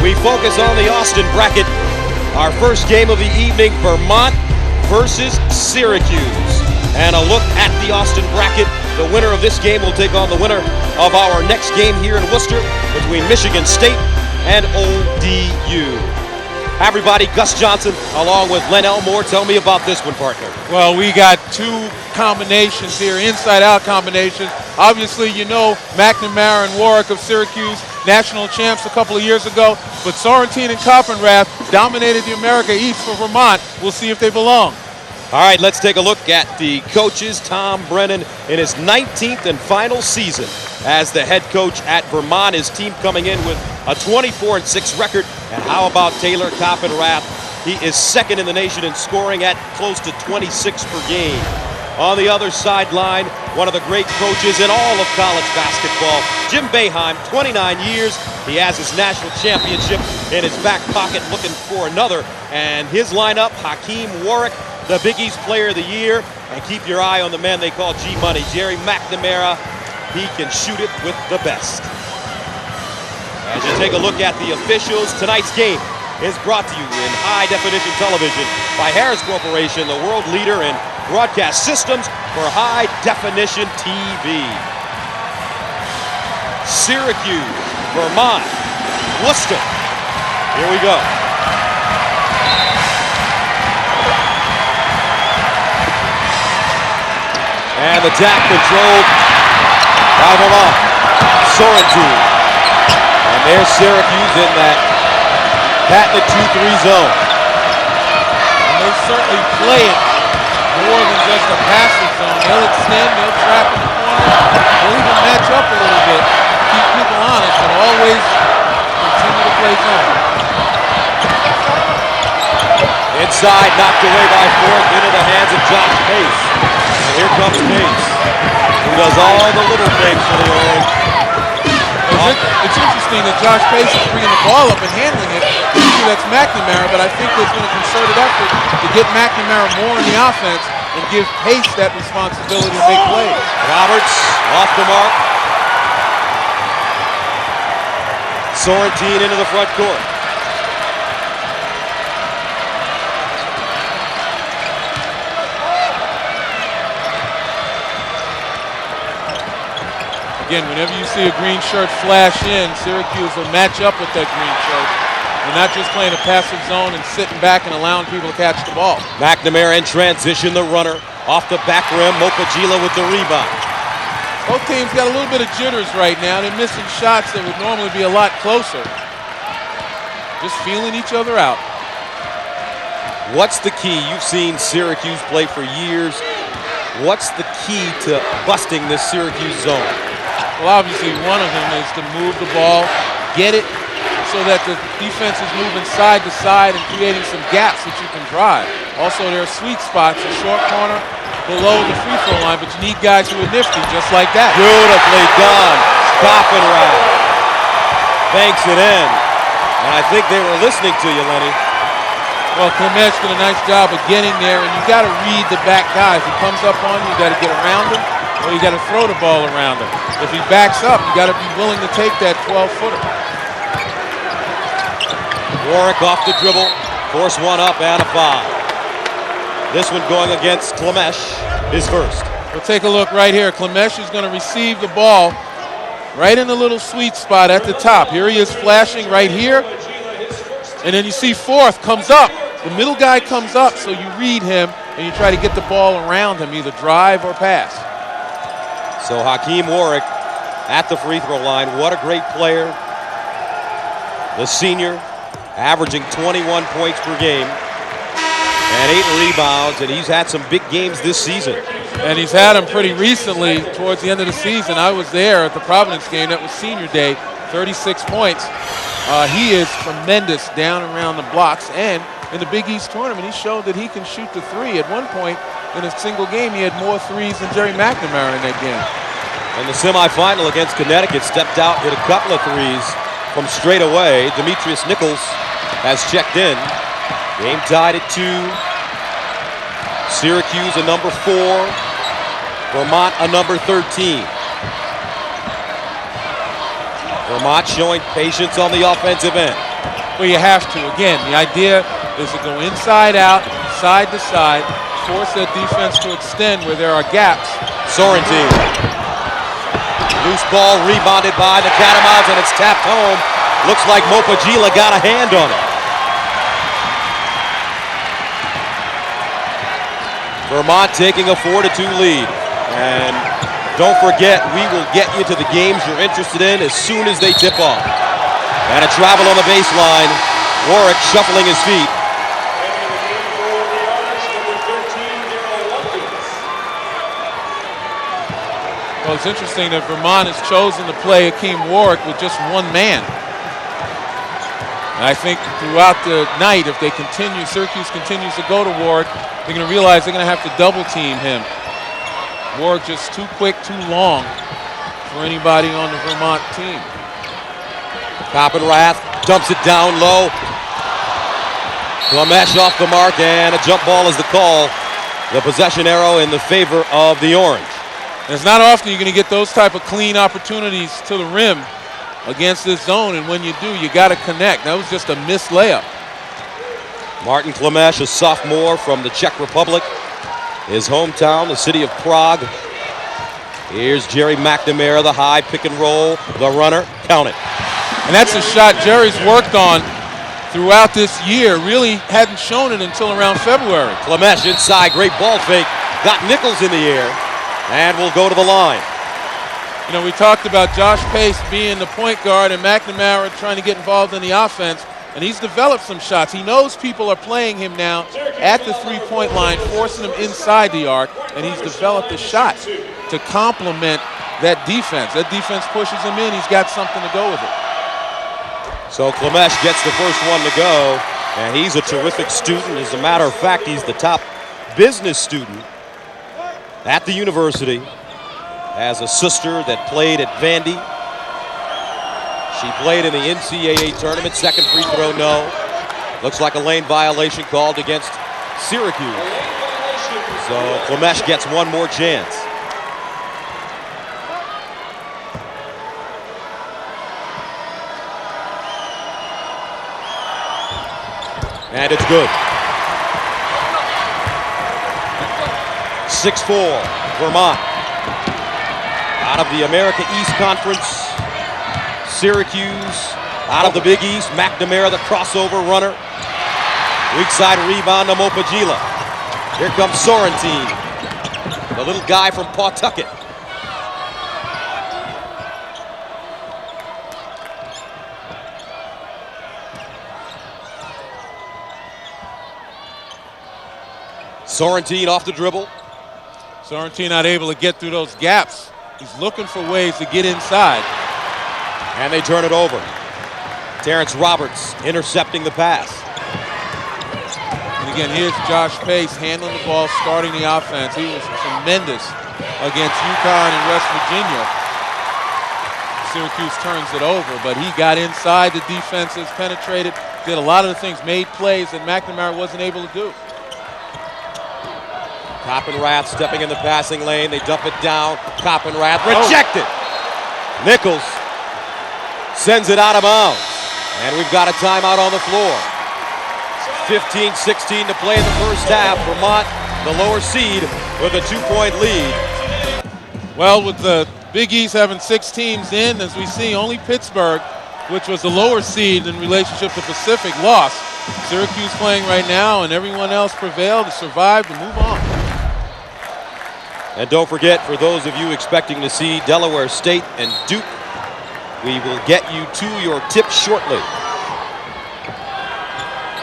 We focus on the Austin bracket. Our first game of the evening, Vermont versus Syracuse. And a look at the Austin bracket. The winner of this game will take on the winner of our next game here in Worcester between Michigan State and ODU. Hi everybody, Gus Johnson along with Len Elmore. Tell me about this one, partner. Well, we got two combinations here, inside-out combinations. Obviously, you know McNamara and Warwick of Syracuse, national champs a couple of years ago, but Sorrentine and Coppenrath dominated the America East for Vermont. We'll see if they belong. All right, let's take a look at the coaches. Tom Brennan in his 19th and final season as the head coach at Vermont. His team coming in with a 24-6 record. And how about Taylor Coppenrath? He is second in the nation in scoring at close to 26 per game. On the other sideline, one of the great coaches in all of college basketball, Jim Boeheim, 29 years. He has his national championship in his back pocket, looking for another. And his lineup, Hakeem Warwick, the Big East Player of the Year. And keep your eye on the man they call G-Money, Jerry McNamara. He can shoot it with the best. As you take a look at the officials, tonight's game is brought to you in high-definition television by Harris Corporation, the world leader in broadcast systems for high-definition TV. Syracuse, Vermont, Worcester. Here we go. And the tap controlled by Vermont. Sorrentine. And there's Syracuse in that patented 2-3 zone. And they certainly play it more than just a passive zone. They'll extend, they'll trap in the corner, they'll even match up a little bit, keep people honest, but always continue to play zone. Inside, knocked away by Forth into the hands of Josh Pace. And here comes Pace, who does all the little things for the Orange. It's interesting that Josh Pace is bringing the ball up and handling it. Usually that's McNamara, but I think there's been a concerted effort to get McNamara more in the offense and give Pace that responsibility to make plays. Roberts off the mark. Sorrentine into the front court. Again, whenever you see a green shirt flash in, Syracuse will match up with that green shirt. They're not just playing a passive zone and sitting back and allowing people to catch the ball. McNamara in transition, the runner. Off the back rim, Mokajila with the rebound. Both teams got a little bit of jitters right now. They're missing shots that would normally be a lot closer. Just feeling each other out. What's the key? You've seen Syracuse play for years. What's the key to busting this Syracuse zone? Well, obviously one of them is to move the ball, get it so that the defense is moving side to side and creating some gaps that you can drive. Also, there are sweet spots, a short corner below the free throw line, but you need guys who are nifty, just like that. Beautifully done. Coppenrath banks it in. And I think they were listening to you, Lenny. Well, Clemech did a nice job of getting there, and you got to read the back guy. If he comes up on you, you got to get around him, or you got to throw the ball around him. If he backs up, you got to be willing to take that 12-footer. Warwick off the dribble, force one up and a foul. This one going against Clemech, his first. We'll take a look right here. Clemech is going to receive the ball right in the little sweet spot at the top. Here he is flashing right here. And then you see Forth comes up. The middle guy comes up, so you read him and you try to get the ball around him, either drive or pass. So Hakeem Warwick at the free throw line. What a great player. The senior averaging 21 points per game and 8 rebounds, and he's had some big games this season. And he's had them pretty recently towards the end of the season. I was there at the Providence game. That was senior day, 36 points. He is tremendous down around the blocks, and in the Big East tournament, he showed that he can shoot the three. At one point in a single game, he had more threes than Jerry McNamara in that game. In the semifinal against Connecticut, stepped out, hit a couple of threes from straight away. Demetrius Nichols has checked in. Game tied at 2. Syracuse a number 4. Vermont a number 13. Vermont showing patience on the offensive end. Well, you have to. Again, the idea is to go inside out, side to side, force that defense to extend where there are gaps. Sorrentine. Loose ball rebounded by the Catamounts, and it's tapped home. Looks like Mopagila got a hand on it. Vermont taking a 4-2 lead. And don't forget, we will get you to the games you're interested in as soon as they tip off. And a travel on the baseline. Warwick shuffling his feet. Well, it's interesting that Vermont has chosen to play Akeem Warwick with just one man. And I think throughout the night, if they continue, Syracuse continues to go to Warwick, they're going to realize they're going to have to double team him. Warwick just too quick, too long for anybody on the Vermont team. Coppenrath dumps it down low. Lamesh off the mark, and a jump ball is the call. The possession arrow in the favor of the Orange. And it's not often you're going to get those type of clean opportunities to the rim against this zone, and when you do, you got to connect. That was just a missed layup. Martin Klamesh, a sophomore from the Czech Republic. His hometown, the city of Prague. Here's Jerry McNamara, the high pick and roll, the runner, count it. And that's a shot Jerry's worked on throughout this year. Really hadn't shown it until around February. Klamesh inside, great ball fake. Got Nichols in the air and will go to the line. You know, we talked about Josh Pace being the point guard and McNamara trying to get involved in the offense, and he's developed some shots. He knows people are playing him now at the three-point line, forcing him inside the arc, and he's developed a shot to complement that defense. That defense pushes him in. He's got something to go with it. So Klamesh gets the first one to go, and he's a terrific student. As a matter of fact, he's the top business student at the university. Has a sister that played at Vandy. She played in the NCAA tournament. Second free throw, no. Looks like a lane violation called against Syracuse. So Klamesh gets one more chance. And it's good. 6-4, Vermont. Out of the America East Conference, Syracuse. Out of the Big East, McNamara, the crossover runner. Weak side rebound to Mopagila. Here comes Sorrentine, the little guy from Pawtucket. Sorrentine off the dribble. Sorrentine not able to get through those gaps. He's looking for ways to get inside. And they turn it over. Terrence Roberts intercepting the pass. And again, here's Josh Pace handling the ball, starting the offense. He was tremendous against UConn and West Virginia. Syracuse turns it over, but he got inside the defenses, penetrated, did a lot of the things, made plays that McNamara wasn't able to do. Coppenrath stepping in the passing lane. They dump it down. Coppenrath rejected. Nichols sends it out of bounds. And we've got a timeout on the floor. 15-16 to play in the first half. Vermont, the lower seed, with a 2-point lead. Well, with the Big East having 6 teams in, as we see, only Pittsburgh, which was the lower seed in relationship to Pacific, lost. Syracuse playing right now, and everyone else prevailed to survive to move on. And don't forget, for those of you expecting to see Delaware State and Duke, we will get you to your tip shortly.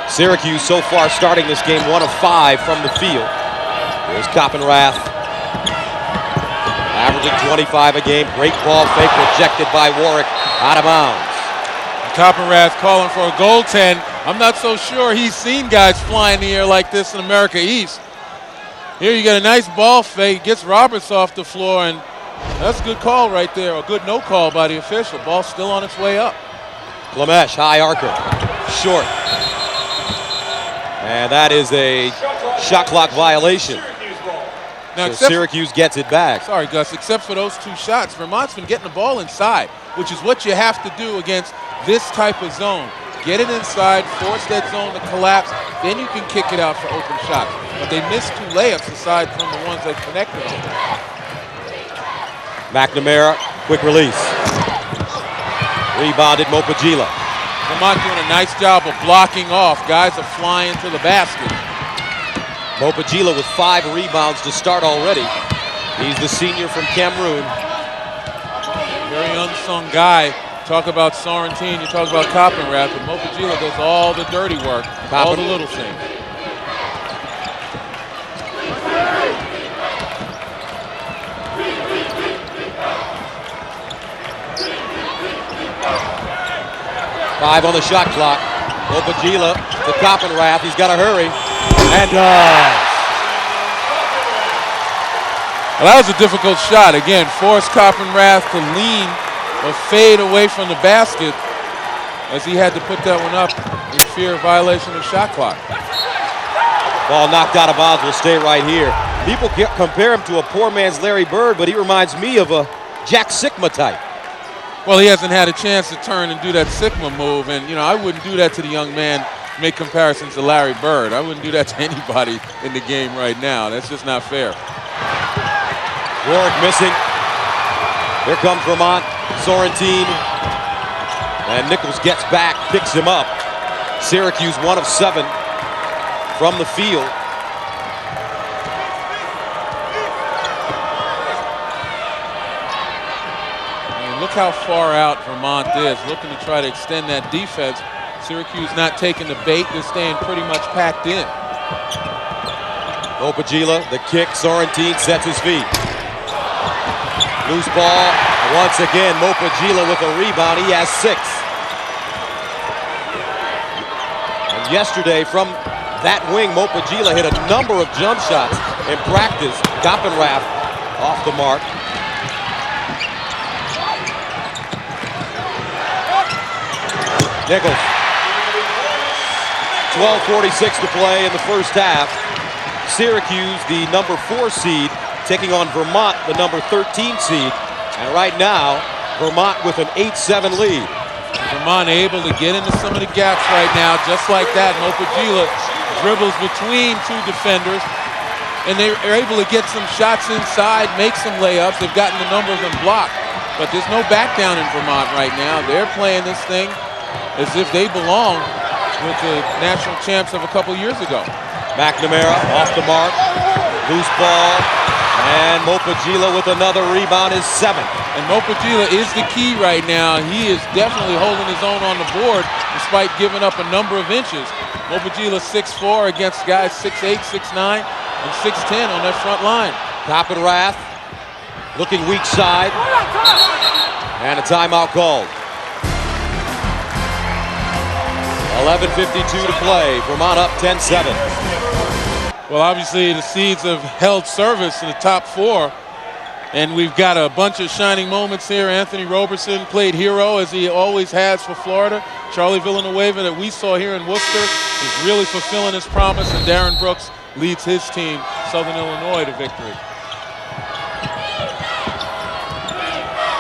Syracuse so far starting this game 1 of 5 from the field. Here's Coppenrath, averaging 25 a game. Great ball fake, rejected by Warwick, out of bounds. Coppenrath calling for a goaltend. I'm not so sure he's seen guys fly in the air like this in America East. Here you get a nice ball fake, gets Roberts off the floor, and that's a good call right there, a good no call by the official. Ball still on its way up. Klamesh, high arcer, short. And that is a shot clock violation. Now, so Syracuse gets it back. Sorry, Gus, except for those 2 shots, Vermont's been getting the ball inside, which is what you have to do against this type of zone. get it inside, force that zone to collapse, then you can kick it out for open shots. But they missed 2 layups aside from the ones that connected on. McNamara, quick release. Rebounded Mopagila. Vermont doing a nice job of blocking off. Guys are flying to the basket. Mopagila with 5 rebounds to start already. He's the senior from Cameroon. Very unsung guy. Talk about Sorrentine, you talk about Coppenrath, but Mopagila does all the dirty work, all the little things. Five on the shot clock. Mopagila to Coppenrath. He's got to hurry. And Well, that was a difficult shot. Again, force Coppenrath to lean or fade away from the basket as he had to put that one up in fear of violation of shot clock. Ball knocked out of bounds, will stay right here. People compare him to a poor man's Larry Bird, but he reminds me of a Jack Sigma type. Well, he hasn't had a chance to turn and do that Sigma move, and you know, I wouldn't do that to the young man, make comparisons to Larry Bird. I wouldn't do that to anybody in the game right now. That's just not fair. Warwick missing. Here comes Vermont. Sorrentine. And Nichols gets back, picks him up. Syracuse 1 of 7 from the field. And look how far out Vermont is, looking to try to extend that defense. Syracuse not taking the bait, they're staying pretty much packed in. Mopagila, the kick. Sorrentine sets his feet. Loose ball. Once again, Mopagila with a rebound. He has 6. And yesterday, from that wing, Mopagila hit a number of jump shots in practice. Coppenrath off the mark. Nichols. 12:46 to play in the first half. Syracuse, the number 4 seed, taking on Vermont, the number 13 seed. And right now, Vermont with an 8-7 lead. Vermont able to get into some of the gaps right now, just like that. Mopagila dribbles between 2 defenders, and they're able to get some shots inside, make some layups. They've gotten the number of them blocked, but there's no back down in Vermont right now. They're playing this thing as if they belong with the national champs of a couple years ago. McNamara off the mark, loose ball, and Mopagila with another rebound is 7. And Mopagila is the key right now. He is definitely holding his own on the board despite giving up a number of inches. Mopagila 6'4" against guys 6'8", 6'9", and 6'10" on that front line. Coppenrath looking weak side, and a timeout called. 11:52 to play. Vermont up 10-7. Well, obviously the Seeds have held service in the top 4, and we've got a bunch of shining moments here. Anthony Roberson played hero, as he always has for Florida. Charlie Villanueva, that we saw here in Worcester, is really fulfilling his promise, and Darren Brooks leads his team, Southern Illinois, to victory.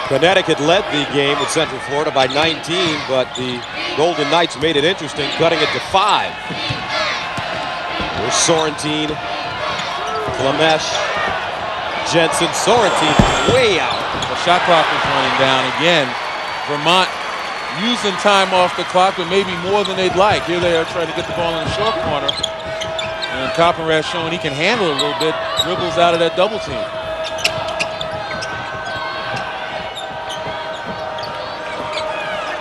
Connecticut led the game with Central Florida by 19, but the Golden Knights made it interesting, cutting it to 5. There's Sorrentine, Klamesh, Jensen. Sorrentine way out. The shot clock is running down again. Vermont using time off the clock, but maybe more than they'd like. Here they are trying to get the ball in the short corner. And Coppenrath showing he can handle it a little bit. Dribbles out of that double team.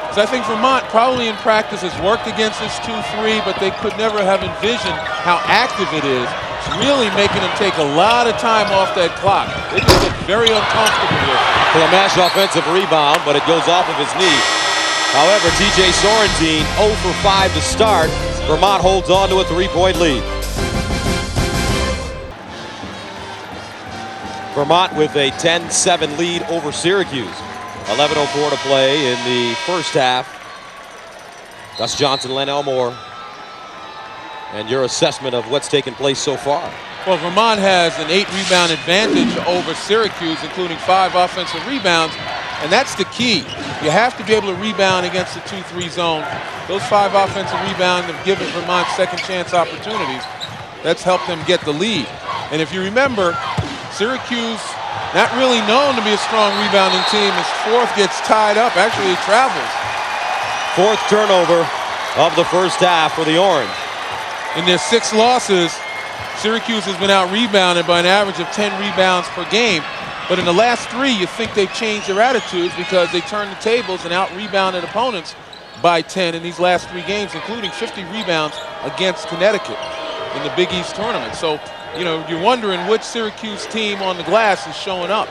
So I think Vermont probably in practice has worked against this 2-3, but they could never have envisioned how active it is. It's really making them take a lot of time off that clock. They just look very uncomfortable with it. Klamesh offensive rebound, but it goes off of his knee. However, TJ Sorrentine 0 for 5 to start. Vermont holds on to a 3-point lead. Vermont with a 10-7 lead over Syracuse. 11:04 to play in the first half. Gus Johnson, Len Elmore, and your assessment of what's taken place so far. Well, Vermont has an 8-rebound advantage over Syracuse, including 5 offensive rebounds, and that's the key. You have to be able to rebound against the 2-3 zone. Those 5 offensive rebounds have given Vermont second chance opportunities. That's helped them get the lead. And if you remember, Syracuse, not really known to be a strong rebounding team, as fourth gets tied up, actually travels. 4th turnover of the first half for the Orange. In their 6 losses, Syracuse has been out-rebounded by an average of 10 rebounds per game. But in the last 3, you think they've changed their attitudes because they turned the tables and out-rebounded opponents by 10 in these last 3 games, including 50 rebounds against Connecticut in the Big East tournament. So, you know, you're wondering which Syracuse team on the glass is showing up.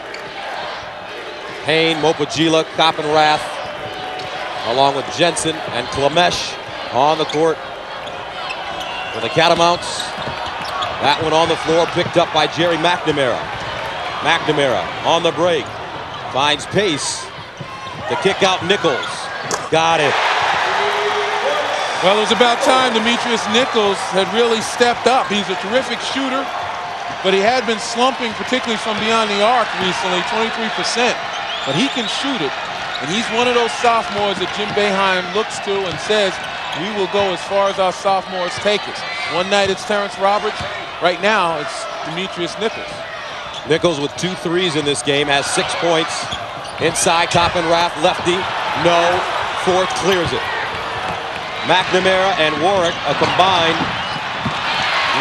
Hain, Mopagila, Coppenrath, along with Jensen and Klamesh on the court for the Catamounts. That one on the floor, picked up by Jerry McNamara. McNamara on the break, finds pace to kick out Nichols. Got it. Well, it was about time Demetrius Nichols had really stepped up. He's a terrific shooter, but he had been slumping, particularly from beyond the arc recently, 23%. But he can shoot it, and he's one of those sophomores that Jim Boeheim looks to and says, we will go as far as our sophomores take us. One night it's Terrence Roberts. Right now it's Demetrius Nichols. Nichols with 2 threes in this game, has 6 points. Inside, Coppenrath, lefty, no. 4th clears it. McNamara and Warwick a combined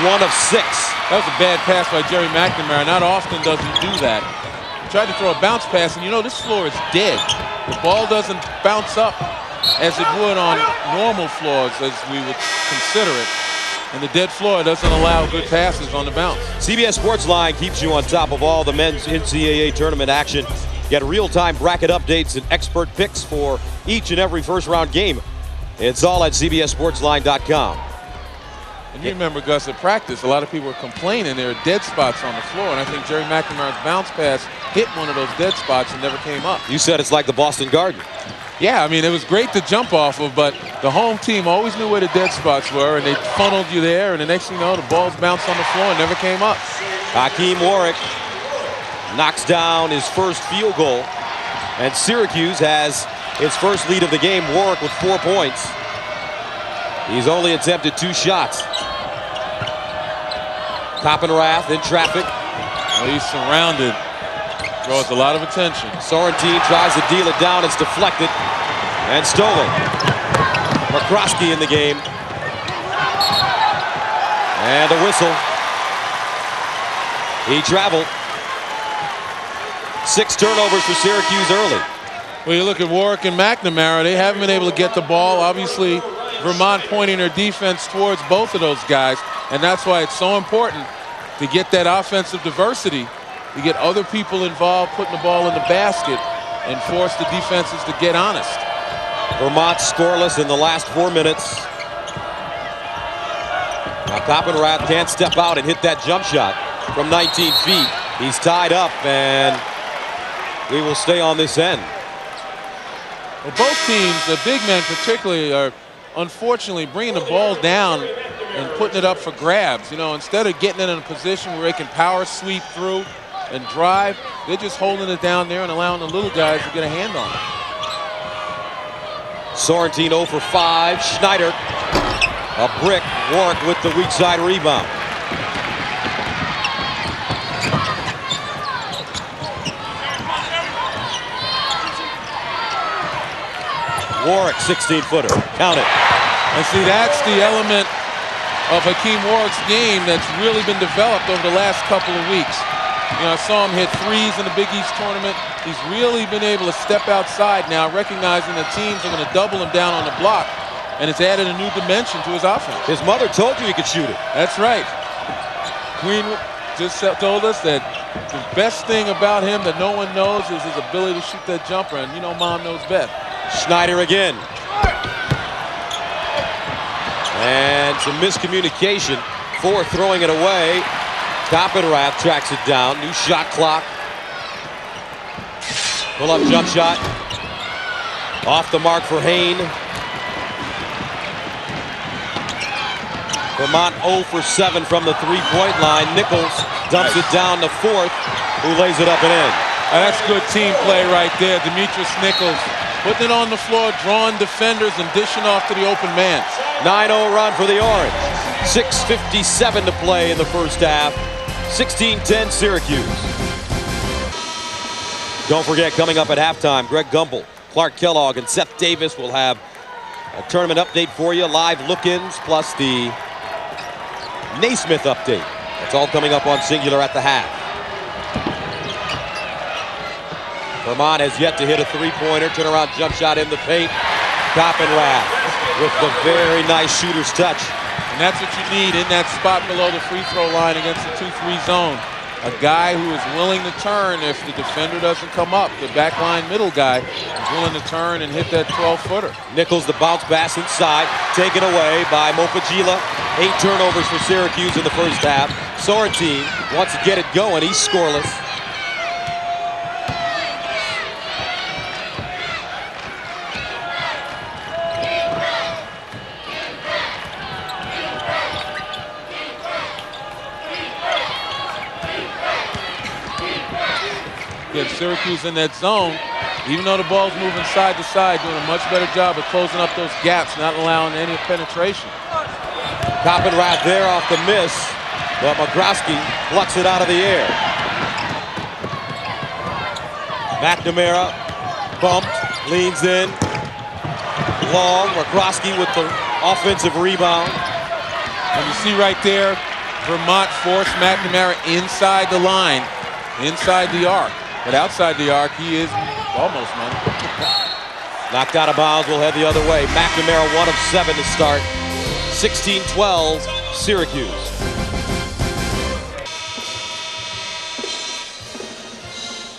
1 of 6. That was a bad pass by Jerry McNamara. Not often does he do that. He tried to throw a bounce pass, and you know this floor is dead. The ball doesn't bounce up as it would on normal floors, as we would consider it. And the dead floor doesn't allow good passes on the bounce. CBS Sportsline keeps you on top of all the men's NCAA tournament action. Get real-time bracket updates and expert picks for each and every first-round game. It's all at CBSSportsline.com. And you remember, Gus, at practice, a lot of people were complaining there are dead spots on the floor, and I think Jerry McNamara's bounce pass hit one of those dead spots and never came up. You said it's like the Boston Garden. Yeah, I mean, it was great to jump off of, but the home team always knew where the dead spots were, and they funneled you there, and the next thing you know, the balls bounced on the floor and never came up. Hakeem Warwick knocks down his first field goal, and Syracuse has its first lead of the game. Warwick with 4 points. He's only attempted 2 shots. Coppenrath in traffic. Well, he's surrounded. Draws a lot of attention. Sorrentine tries to deal it down. It's deflected and stolen. McCroskey in the game. And a whistle. He traveled. 6 turnovers for Syracuse early. Well, you look at Warwick and McNamara, they haven't been able to get the ball. Obviously, Vermont pointing their defense towards both of those guys, and that's why it's so important to get that offensive diversity, to get other people involved, putting the ball in the basket, and force the defenses to get honest. Vermont scoreless in the last 4 minutes. Now Coppenrath can't step out and hit that jump shot from 19 feet. He's tied up, and we will stay on this end. Well, both teams, the big men particularly, are unfortunately bringing the ball down and putting it up for grabs. You know, instead of getting it in a position where they can power sweep through and drive, they're just holding it down there and allowing the little guys to get a hand on it. Sorrentine 0 for 5. Schneider, a brick. Warwick with the weak side rebound. Warwick, 16-footer. Count it. And see, that's the element of Hakeem Warwick's game that's really been developed over the last couple of weeks. You know, I saw him hit threes in the Big East tournament. He's really been able to step outside now, recognizing that teams are going to double him down on the block, and it's added a new dimension to his offense. His mother told you he could shoot it. That's right. Queen just told us that the best thing about him that no one knows is his ability to shoot that jumper, and you know Mom knows best. Schneider again. And some miscommunication for throwing it away. Coppenrath tracks it down. New shot clock. Pull-up jump shot. Off the mark for Hain. Vermont 0 for 7 from the three-point line. Nichols dumps it down to Fourth, who lays it up and in. That's good team play right there. Demetrius Nichols putting it on the floor, drawing defenders, and dishing off to the open man. 9-0 run for the Orange. 6:57 to play in the first half. 16-10 Syracuse. Don't forget, coming up at halftime, Greg Gumbel, Clark Kellogg, and Seth Davis will have a tournament update for you, live look-ins, plus the Naismith update. That's all coming up on Singular at the half. Vermont has yet to hit a three-pointer. Turnaround jump shot in the paint. Coppenrath with the very nice shooter's touch. And that's what you need in that spot below the free throw line against the 2-3 zone. A guy who is willing to turn if the defender doesn't come up. The backline middle guy is willing to turn and hit that 12-footer. Nichols, the bounce pass inside, taken away by Mopagila. 8 turnovers for Syracuse in the first half. Sorrentine wants to get it going. He's scoreless. Get Syracuse in that zone, even though the ball's moving side to side, doing a much better job of closing up those gaps, not allowing any penetration. Coppenrath there off the miss, but McCroskey plucks it out of the air. McNamara bumped, leans in. Long, McCroskey with the offensive rebound. And you see right there, Vermont forced McNamara inside the line, inside the arc. But outside the arc, he is almost money. Knocked out of bounds, will head the other way. McNamara 1 of 7 to start. 16-12, Syracuse.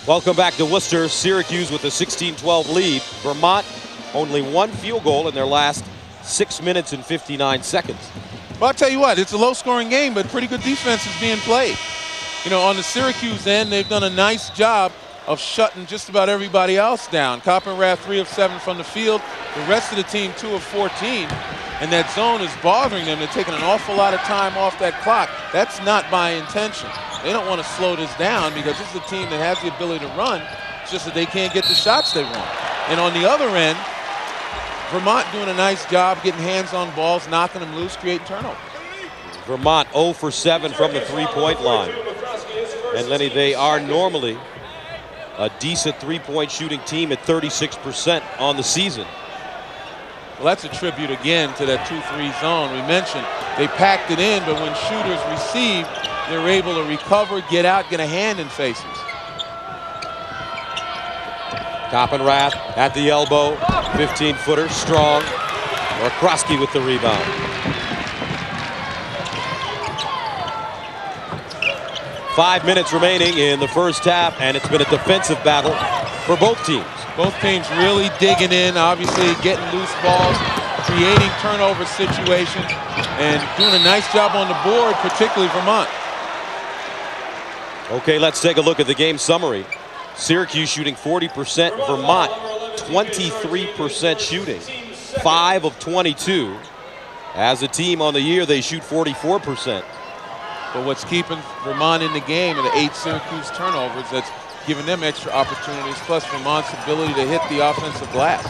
Welcome back to Worcester. Syracuse with a 16-12 lead. Vermont only 1 field goal in their last 6 minutes and 59 seconds. Well, I'll tell you what, it's a low-scoring game, but pretty good defense is being played. You know, on the Syracuse end, they've done a nice job of shutting just about everybody else down. Coppenrath 3 of 7 from the field. The rest of the team 2 of 14. And that zone is bothering them. They're taking an awful lot of time off that clock. That's not by intention. They don't want to slow this down because this is a team that has the ability to run. It's just that they can't get the shots they want. And on the other end, Vermont doing a nice job getting hands on balls, knocking them loose, creating turnovers. Vermont 0 for 7 from the three-point line. And Lenny, they are normally a decent three-point shooting team at 36% on the season. Well, that's a tribute again to that 2-3 zone. We mentioned they packed it in, but when shooters receive, they're able to recover, get out, get a hand in faces. Coppenrath at the elbow, 15-footer, strong. McCroskey with the rebound. Five minutes remaining in the first half, and it's been a defensive battle for both teams. Both teams really digging in, obviously getting loose balls, creating turnover situations, and doing a nice job on the board, particularly Vermont. Okay, let's take a look at the game summary. Syracuse shooting 40%, Vermont 23% shooting, 5 of 22. As a team on the year, they shoot 44%. But what's keeping Vermont in the game are the 8 Syracuse turnovers that's giving them extra opportunities, plus Vermont's ability to hit the offensive glass.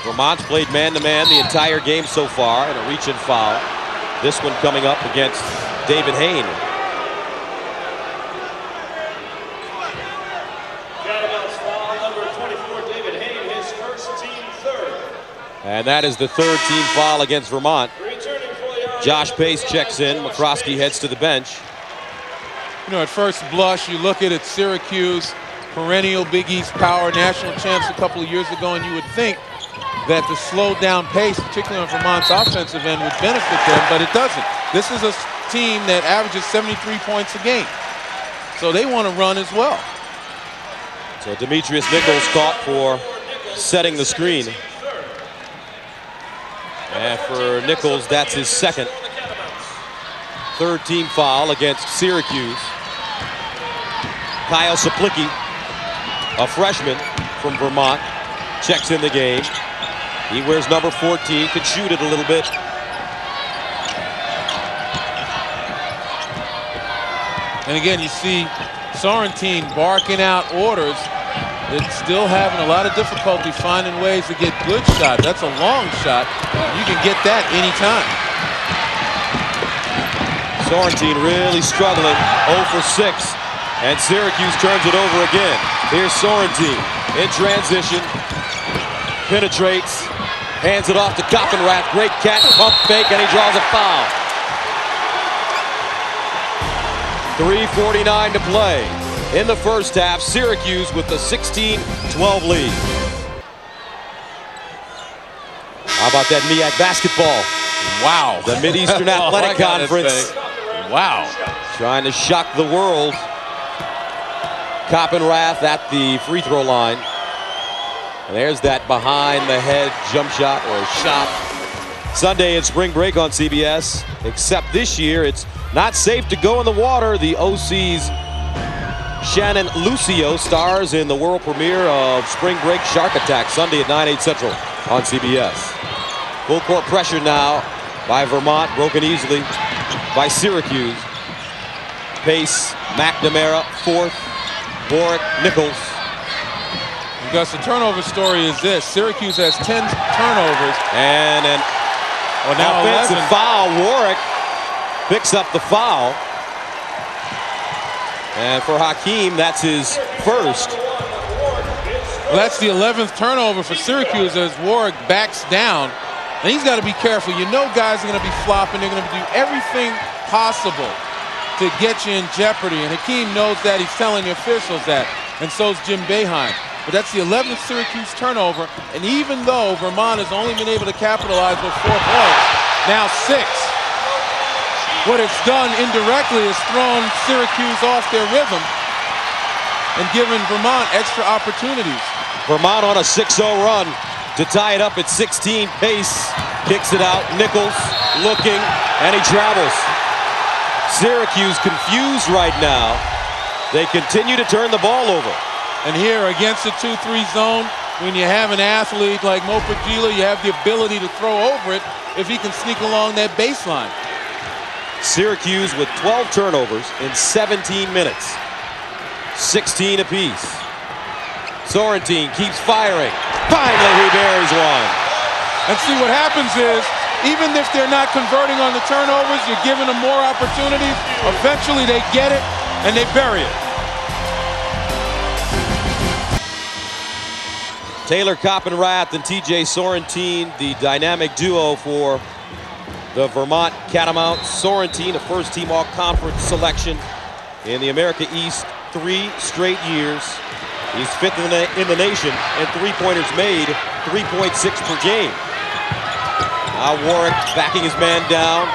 Vermont's played man-to-man the entire game so far in a reach and foul. This one coming up against David Hayne. And that is the third team foul against Vermont. Josh Pace checks in. McCroskey heads to the bench. You know, at first blush, you look at it, Syracuse, perennial Big East power, national champs a couple of years ago, and you would think that the slowed down pace, particularly on Vermont's offensive end, would benefit them, but it doesn't. This is a team that averages 73 points a game. So they want to run as well. So Demetrius Nichols caught for setting the screen. And for Nichols, that's his second. Third team foul against Syracuse. Kyle Saplicki, a freshman from Vermont, checks in the game. He wears number 14, could shoot it a little bit. And again, you see Sorrentine barking out orders. It's still having a lot of difficulty finding ways to get good shots. That's a long shot. You can get that anytime. Sorrentine really struggling, 0 for 6. And Syracuse turns it over again. Here's Sorrentine in transition. Penetrates. Hands it off to Coppenrath. Great catch, pump fake, and he draws a foul. 3:49 to play. In the first half, Syracuse with the 16-12 lead. How about that MEAC basketball? Wow. The Mid-Eastern Athletic Conference. Wow. Trying to shock the world. Coppenrath at the free throw line. And there's that behind the head jump shot or shot. Sunday in spring break on CBS, except this year it's not safe to go in the water. The OC's Shannon Lucio stars in the world premiere of Spring Break Shark Attack, Sunday at 9/8 Central on CBS. Full court pressure now by Vermont, broken easily by Syracuse. Pace, McNamara, fourth, Warwick, Nichols. Gus, the turnover story is this. Syracuse has 10 turnovers. And an offensive foul. Warwick picks up the foul. And for Hakeem, that's his first. Well, that's the 11th turnover for Syracuse as Warwick backs down. And he's got to be careful. You know guys are going to be flopping. They're going to do everything possible to get you in jeopardy. And Hakeem knows that. He's telling the officials that. And so's Jim Boeheim. But that's the 11th Syracuse turnover. And even though Vermont has only been able to capitalize with 4 points, now 6. What it's done indirectly is thrown Syracuse off their rhythm and given Vermont extra opportunities. Vermont on a 6-0 run to tie it up at 16. Pace kicks it out. Nichols looking, and he travels. Syracuse confused right now. They continue to turn the ball over. And here against the 2-3 zone, when you have an athlete like Mo Pagila, you have the ability to throw over it if he can sneak along that baseline. Syracuse with 12 turnovers in 17 minutes. 16 apiece. Sorrentine keeps firing. Finally, he buries one. And see, what happens is, even if they're not converting on the turnovers, you're giving them more opportunities. Eventually, they get it, and they bury it. Taylor Coppenrath and TJ Sorrentine, the dynamic duo for the Vermont Catamounts. Sorrentine, a first-team all-conference selection in the America East 3 straight years. He's 5th in the nation in three-pointers made, 3.6 per game. Now Warwick backing his man down.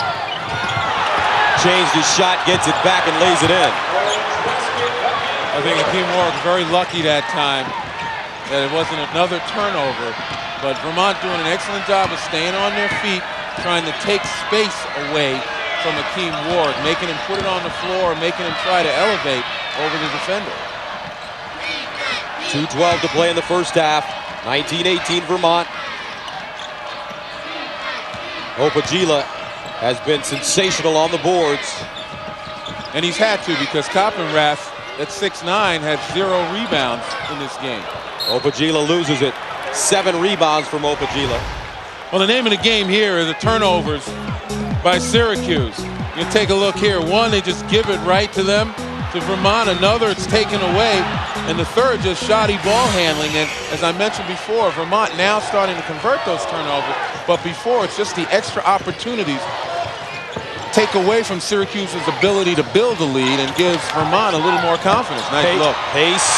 Changed his shot, gets it back, and lays it in. I think Hakeem Warwick very lucky that time that it wasn't another turnover. But Vermont doing an excellent job of staying on their feet, trying to take space away from Hakeem Warwick, making him put it on the floor, making him try to elevate over the defender. 2:12 to play in the first half. 19-18 Vermont. Opagila has been sensational on the boards. And he's had to, because Coppenrath at 6'9" had 0 rebounds in this game. Opagila loses it. 7 rebounds from Opagila. Well, the name of the game here is the turnovers by Syracuse. You take a look here. One, they just give it right to them, to Vermont. Another, it's taken away. And the third, just shoddy ball handling. And as I mentioned before, Vermont now starting to convert those turnovers. But before, it's just the extra opportunities take away from Syracuse's ability to build a lead and gives Vermont a little more confidence. Nice look. Pace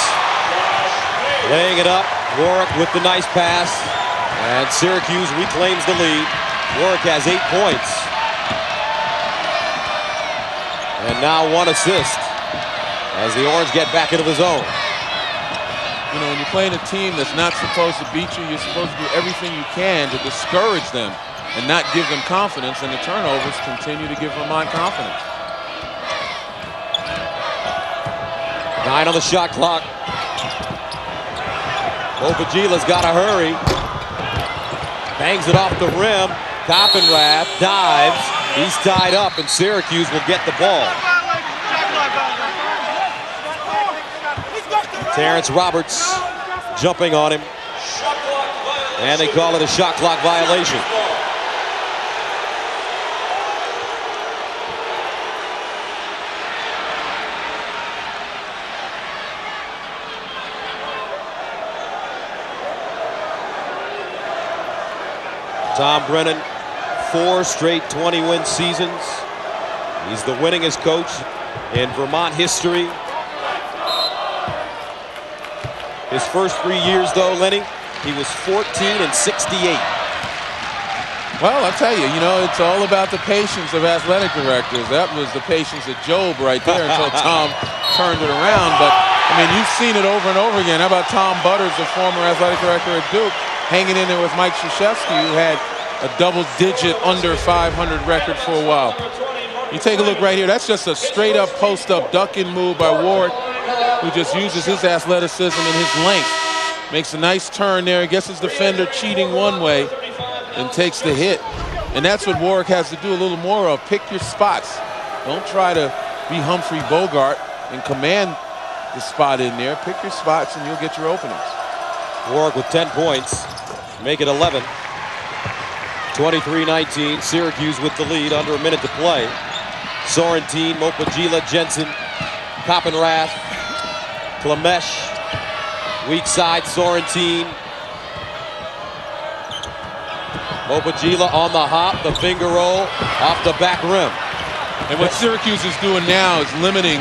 laying it up. Warwick with the nice pass. And Syracuse reclaims the lead. Warwick has 8 points. And now 1 assist as the Orange get back into the zone. You know, when you're playing a team that's not supposed to beat you, you're supposed to do everything you can to discourage them and not give them confidence, and the turnovers continue to give Vermont confidence. 9 on the shot clock. Opagila's got to hurry. Bangs it off the rim. Coppenrath dives. He's tied up, and Syracuse will get the ball. Terrence Roberts jumping on him. And they call it a shot clock violation. Tom Brennan, 4 straight 20-win seasons. He's the winningest coach in Vermont history. His first 3 years, though, Lenny, he was 14-68. Well, I'll tell you, it's all about the patience of athletic directors. That was the patience of Job right there until Tom turned it around. But, I mean, you've seen it over and over again. How about Tom Butters, the former athletic director at Duke, hanging in there with Mike Krzyzewski, who had a double-digit under 500 record for a while. You take a look right here. That's just a straight-up post-up duck-in move by Warwick, who just uses his athleticism and his length. Makes a nice turn there, gets his defender cheating one way, and takes the hit. And that's what Warwick has to do a little more of. Pick your spots. Don't try to be Humphrey Bogart and command the spot in there. Pick your spots and you'll get your openings. Warwick with 10 points. Make it 11. 23-19. Syracuse with the lead. Under a minute to play. Sorrentine, Mopagila, Jensen, Koppenrath, Klamesh. Weak side, Sorrentine. Mopagila on the hop, the finger roll off the back rim. And what Syracuse is doing now is limiting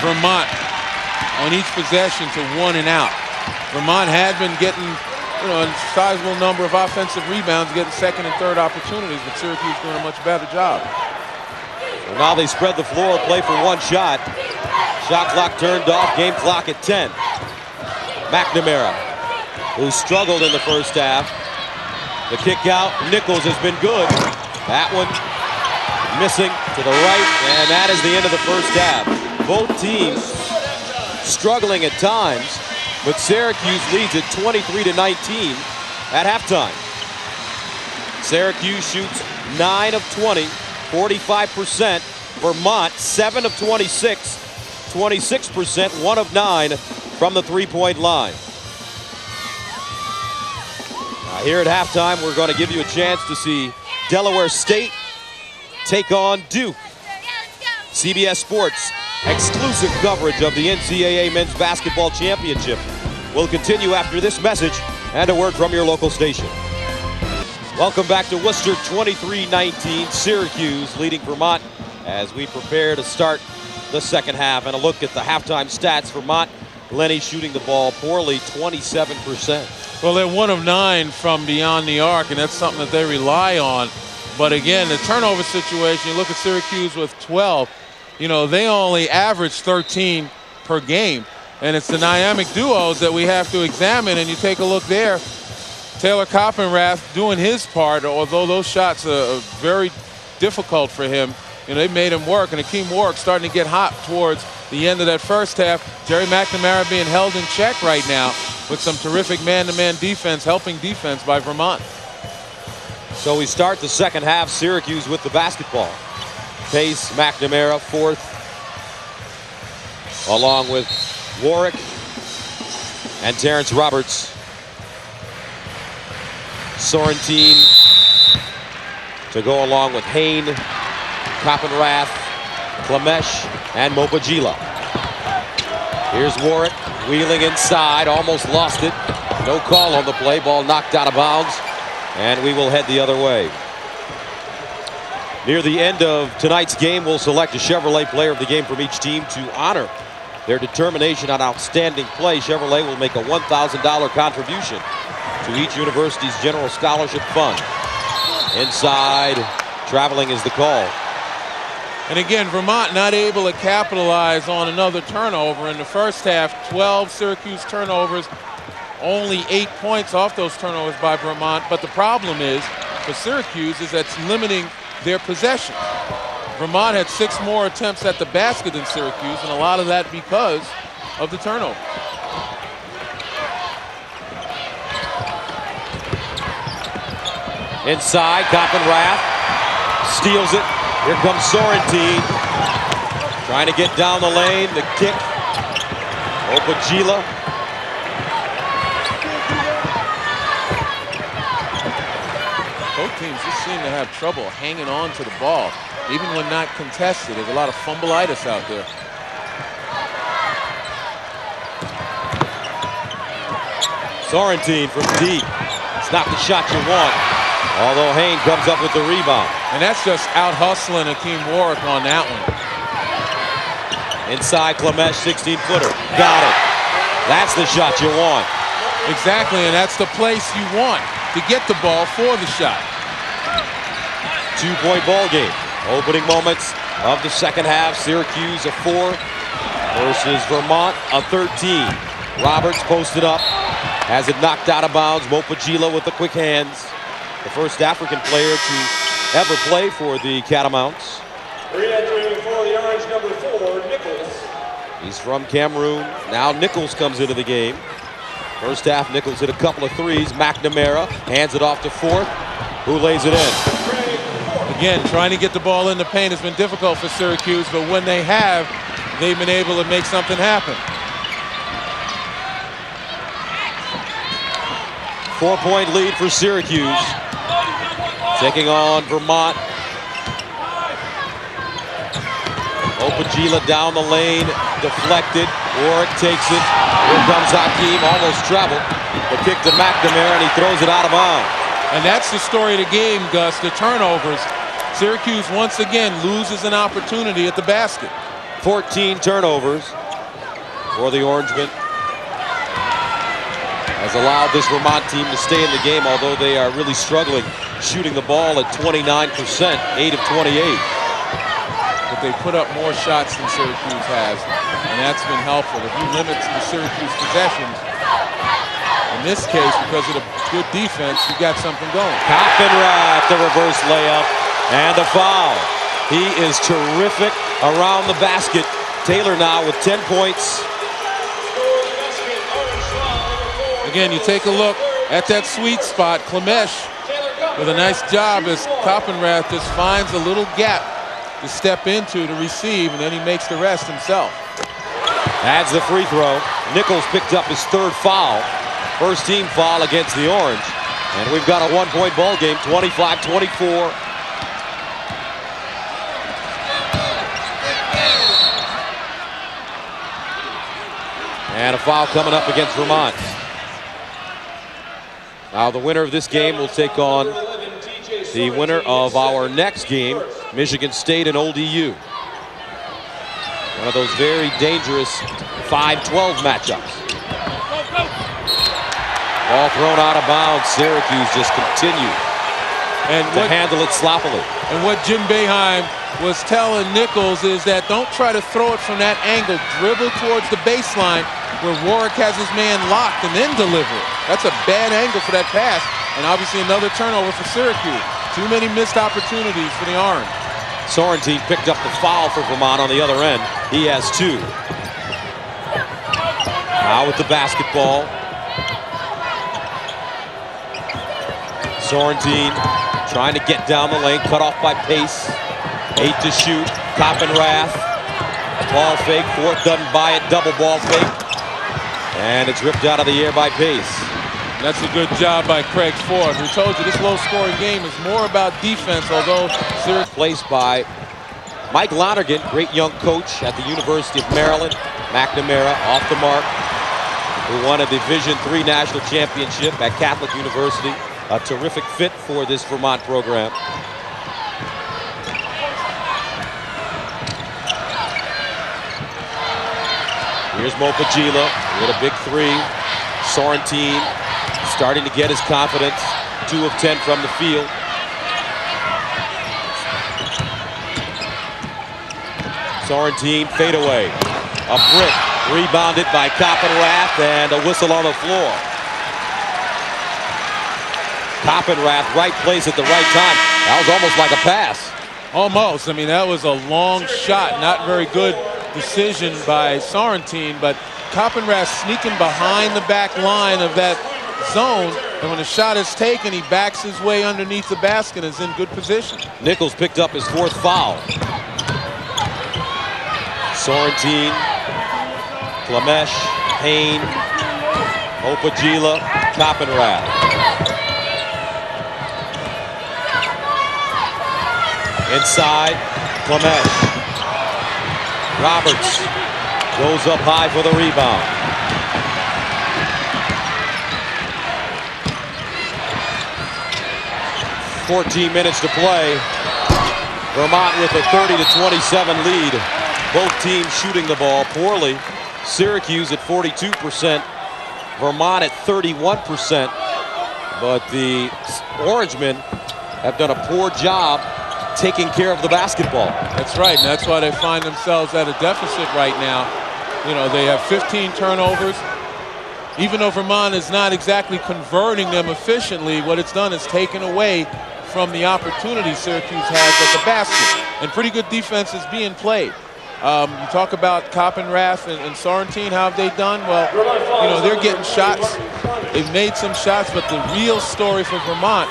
Vermont on each possession to 1 and out. Vermont had been getting a sizable number of offensive rebounds, getting second and third opportunities, but Syracuse doing a much better job. Well, now they spread the floor, play for 1 shot. Shot clock turned off, game clock at 10. McNamara, who struggled in the first half. The kick out, Nichols has been good. That one missing to the right, and that is the end of the first half. Both teams struggling at times, but Syracuse leads at 23-19 at halftime. Syracuse shoots 9 of 20, 45%. Vermont 7 of 26, 26%, 1 of 9 from the three-point line. Now here at halftime, we're going to give you a chance to see Delaware State take on Duke. CBS Sports exclusive coverage of the NCAA Men's Basketball Championship will continue after this message and a word from your local station. Welcome back to Worcester, 23-19. Syracuse leading Vermont as we prepare to start the second half. And a look at the halftime stats. Vermont, Lenny shooting the ball poorly, 27%. Well, they're 1 of 9 from beyond the arc, and that's something that they rely on. But again, the turnover situation, you look at Syracuse with 12, they only average 13 per game. And it's the dynamic duos that we have to examine. And you take a look there, Taylor Koppenrath doing his part, although those shots are very difficult for him. They made him work, and Hakeem Warwick starting to get hot towards the end of that first half. Jerry McNamara being held in check right now with some terrific man-to-man defense, helping defense by Vermont. So we start the second half, Syracuse with the basketball. Pace, McNamara, fourth, along with Warwick and Terrence Roberts. Sorrentine to go along with Hain, Koppenrath, Klamesh, and Mopagila. Here's Warwick wheeling inside, almost lost it. No call on the play, ball knocked out of bounds, and we will head the other way. Near the end of tonight's game, we'll select a Chevrolet player of the game from each team to honor their determination on outstanding play. Chevrolet will make a $1,000 contribution to each university's general scholarship fund. Inside, traveling is the call. And again, Vermont not able to capitalize on another turnover. In the first half, 12 Syracuse turnovers, only 8 points off those turnovers by Vermont. But the problem is, for Syracuse, is that's limiting their possession. Vermont had 6 more attempts at the basket than Syracuse, and a lot of that because of the turnover. Inside, Koppenrath steals it. Here comes Sorrentine, trying to get down the lane. The kick, Mopagila seem to have trouble hanging on to the ball, even when not contested. There's a lot of fumbleitis out there. Sorrentine from deep. It's not the shot you want, although Hain comes up with the rebound. And that's just out-hustling Hakeem Warwick on that one. Inside Clemesh, 16-footer. Got it. That's the shot you want. Exactly, and that's the place you want to get the ball for the shot. 2-point ball game. Opening moments of the second half. Syracuse a 4 versus Vermont a 13. Roberts posted up. Has it knocked out of bounds. Mopagila with the quick hands. The first African player to ever play for the Catamounts. Re-entering for the Orange, number 4, Nichols. He's from Cameroon. Now Nichols comes into the game. First half, Nichols hit a couple of threes. McNamara hands it off to Forth, who lays it in. Again, trying to get the ball in the paint has been difficult for Syracuse, but when they have, they've been able to make something happen. 4-point lead for Syracuse. Taking on Vermont. Opagila down the lane, deflected. Warwick takes it. Here comes Hakeem, almost traveled. The kick to McNamara, and he throws it out of bounds. And that's the story of the game, Gus, the turnovers. Syracuse once again loses an opportunity at the basket. 14 turnovers for the Orangemen. Has allowed this Vermont team to stay in the game, although they are really struggling shooting the ball at 29%, 8 of 28. But they put up more shots than Syracuse has, and that's been helpful. If you limit the Syracuse possessions, in this case, because of the good defense, you got something going. Coffenrath, the reverse layup, and the foul. He is terrific around the basket. Taylor now with 10 points. Again, you take a look at that sweet spot. Clemesh with a nice job as Coffenrath just finds a little gap to step into to receive, and then he makes the rest himself. Adds the free throw. Nichols picked up his 3rd foul. First team foul against the Orange. And we've got a 1-point ball game, 25-24. And a foul coming up against Vermont. Now the winner of this game will take on the winner of our next game, Michigan State and Old EU. One of those very dangerous 5-12 matchups. Ball thrown out of bounds. Syracuse just continues to handle it sloppily. And what Jim Boeheim was telling Nichols is that don't try to throw it from that angle. Dribble towards the baseline where Warwick has his man locked and then deliver it. That's a bad angle for that pass. And obviously another turnover for Syracuse. Too many missed opportunities for the Orange. Sorrentine picked up the foul for Vermont on the other end. He has 2. Now with the basketball. Sorrentine trying to get down the lane, cut off by Pace. 8 to shoot. Coffenrath. Ball fake. Forth doesn't buy it. Double ball fake. And it's ripped out of the air by Pace. That's a good job by Craig Ford. We told you this low-scoring game is more about defense, although Syracuse... Placed by Mike Lonergan, great young coach at the University of Maryland. McNamara off the mark, who won a Division III national championship at Catholic University. A terrific fit for this Vermont program. Here's Mopagila with a big 3. Sorrentine starting to get his confidence. 2 of 10 from the field. Sorrentine fadeaway. A brick rebounded by Coffenrath, and a whistle on the floor. Coffenrath, right place at the right time. That was almost like a pass. Almost. I mean, that was a long shot. Not very good decision by Sorrentine, but Coffenrath sneaking behind the back line of that zone, and when the shot is taken, he backs his way underneath the basket and is in good position. Nichols picked up his 4th foul. Sorrentine, Clemesh, Hain, Opagila, Coffenrath. Inside, Clement. Roberts goes up high for the rebound. .14 minutes to play. Vermont with a 30-27 lead. Both teams shooting the ball poorly. Syracuse at 42%. Vermont at 31%. But the Orangemen have done a poor job taking care of the basketball. That's right, and that's why they find themselves at a deficit right now. You know, they have 15 turnovers. Even though Vermont is not exactly converting them efficiently, what it's done is taken away from the opportunity Syracuse has at the basket. And pretty good defense is being played. You talk about Coppenrath and Sorrentine, how have they done? Well, you know, they're getting shots. They've made some shots, but the real story for Vermont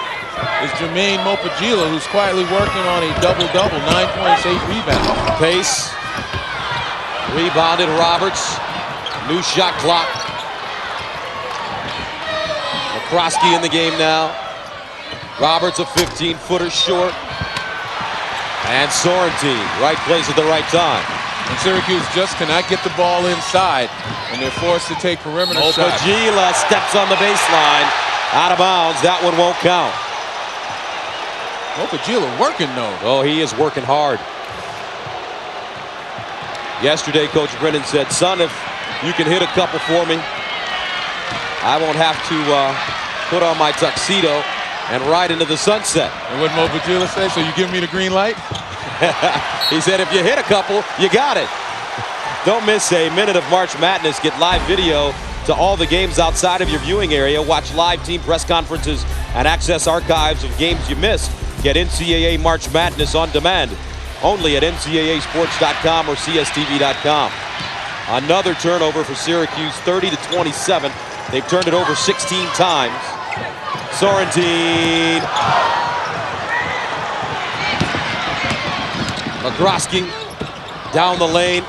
is Jermaine Mopagila, who's quietly working on a double-double, 9 points, 8 rebounds. Pace. Rebounded Roberts. New shot clock. McCroskey in the game now. Roberts a 15-footer short. And Sorrentine, right place at the right time. And Syracuse just cannot get the ball inside, and they're forced to take perimeter shots. Mopagila steps on the baseline. Out of bounds. That one won't count. Mopagila working, though. Oh, he is working hard. Yesterday, Coach Brennan said, son, if you can hit a couple for me, I won't have to put on my tuxedo and ride into the sunset. And what Mopagila say? So you give me the green light? He said, if you hit a couple, you got it. Don't miss a minute of March Madness. Get live video to all the games outside of your viewing area. Watch live team press conferences and access archives of games you missed. Get NCAA March Madness on demand. Only at ncaasports.com or cstv.com. Another turnover for Syracuse, 30-27. They've turned it over 16 times. Sorrentine. McCroskey down the lane.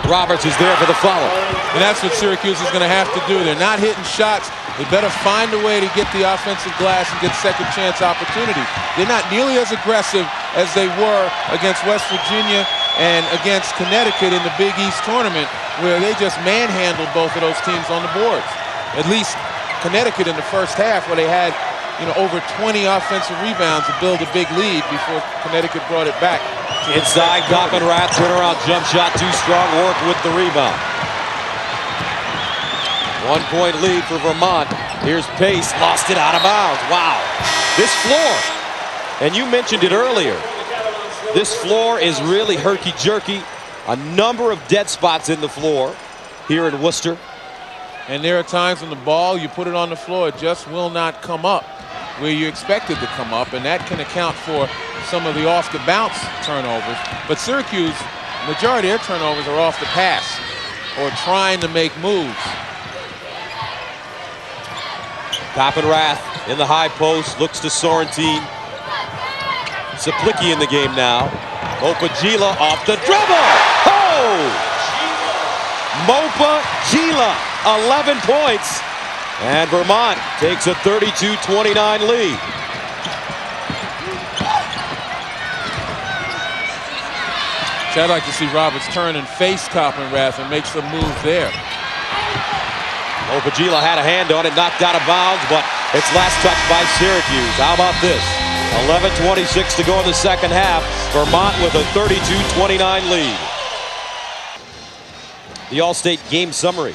Roberts is there for the follow. And that's what Syracuse is going to have to do. They're not hitting shots. They better find a way to get the offensive glass and get second chance opportunity. They're not nearly as aggressive as they were against West Virginia and against Connecticut in the Big East tournament, where they just manhandled both of those teams on the boards. At least Connecticut in the first half, where they had, you know, over 20 offensive rebounds to build a big lead before Connecticut brought it back. Inside, Coppenrath, turnaround jump shot, too strong, work with the rebound. 1 point lead for Vermont. Here's Pace, lost it out of bounds. Wow, this floor, and you mentioned it earlier, this floor is really herky-jerky. A number of dead spots in the floor here in Worcester. And there are times when the ball, you put it on the floor, it just will not come up where you expect it to come up, and that can account for some of the off-the-bounce turnovers. But Syracuse, majority of their turnovers are off the pass or trying to make moves. Coppenrath in the high post, looks to Sorrentine. Saplicki in the game now. Mopagila off the dribble. Oh! Mopagila, 11 points. And Vermont takes a 32-29 lead. So I'd like to see Roberts turn and face Coppenrath and make some move there. Mopagila had a hand on it, knocked out of bounds, but it's last touched by Syracuse. How about this? 11:26 to go in the second half. Vermont with a 32-29 lead. The All-State game summary.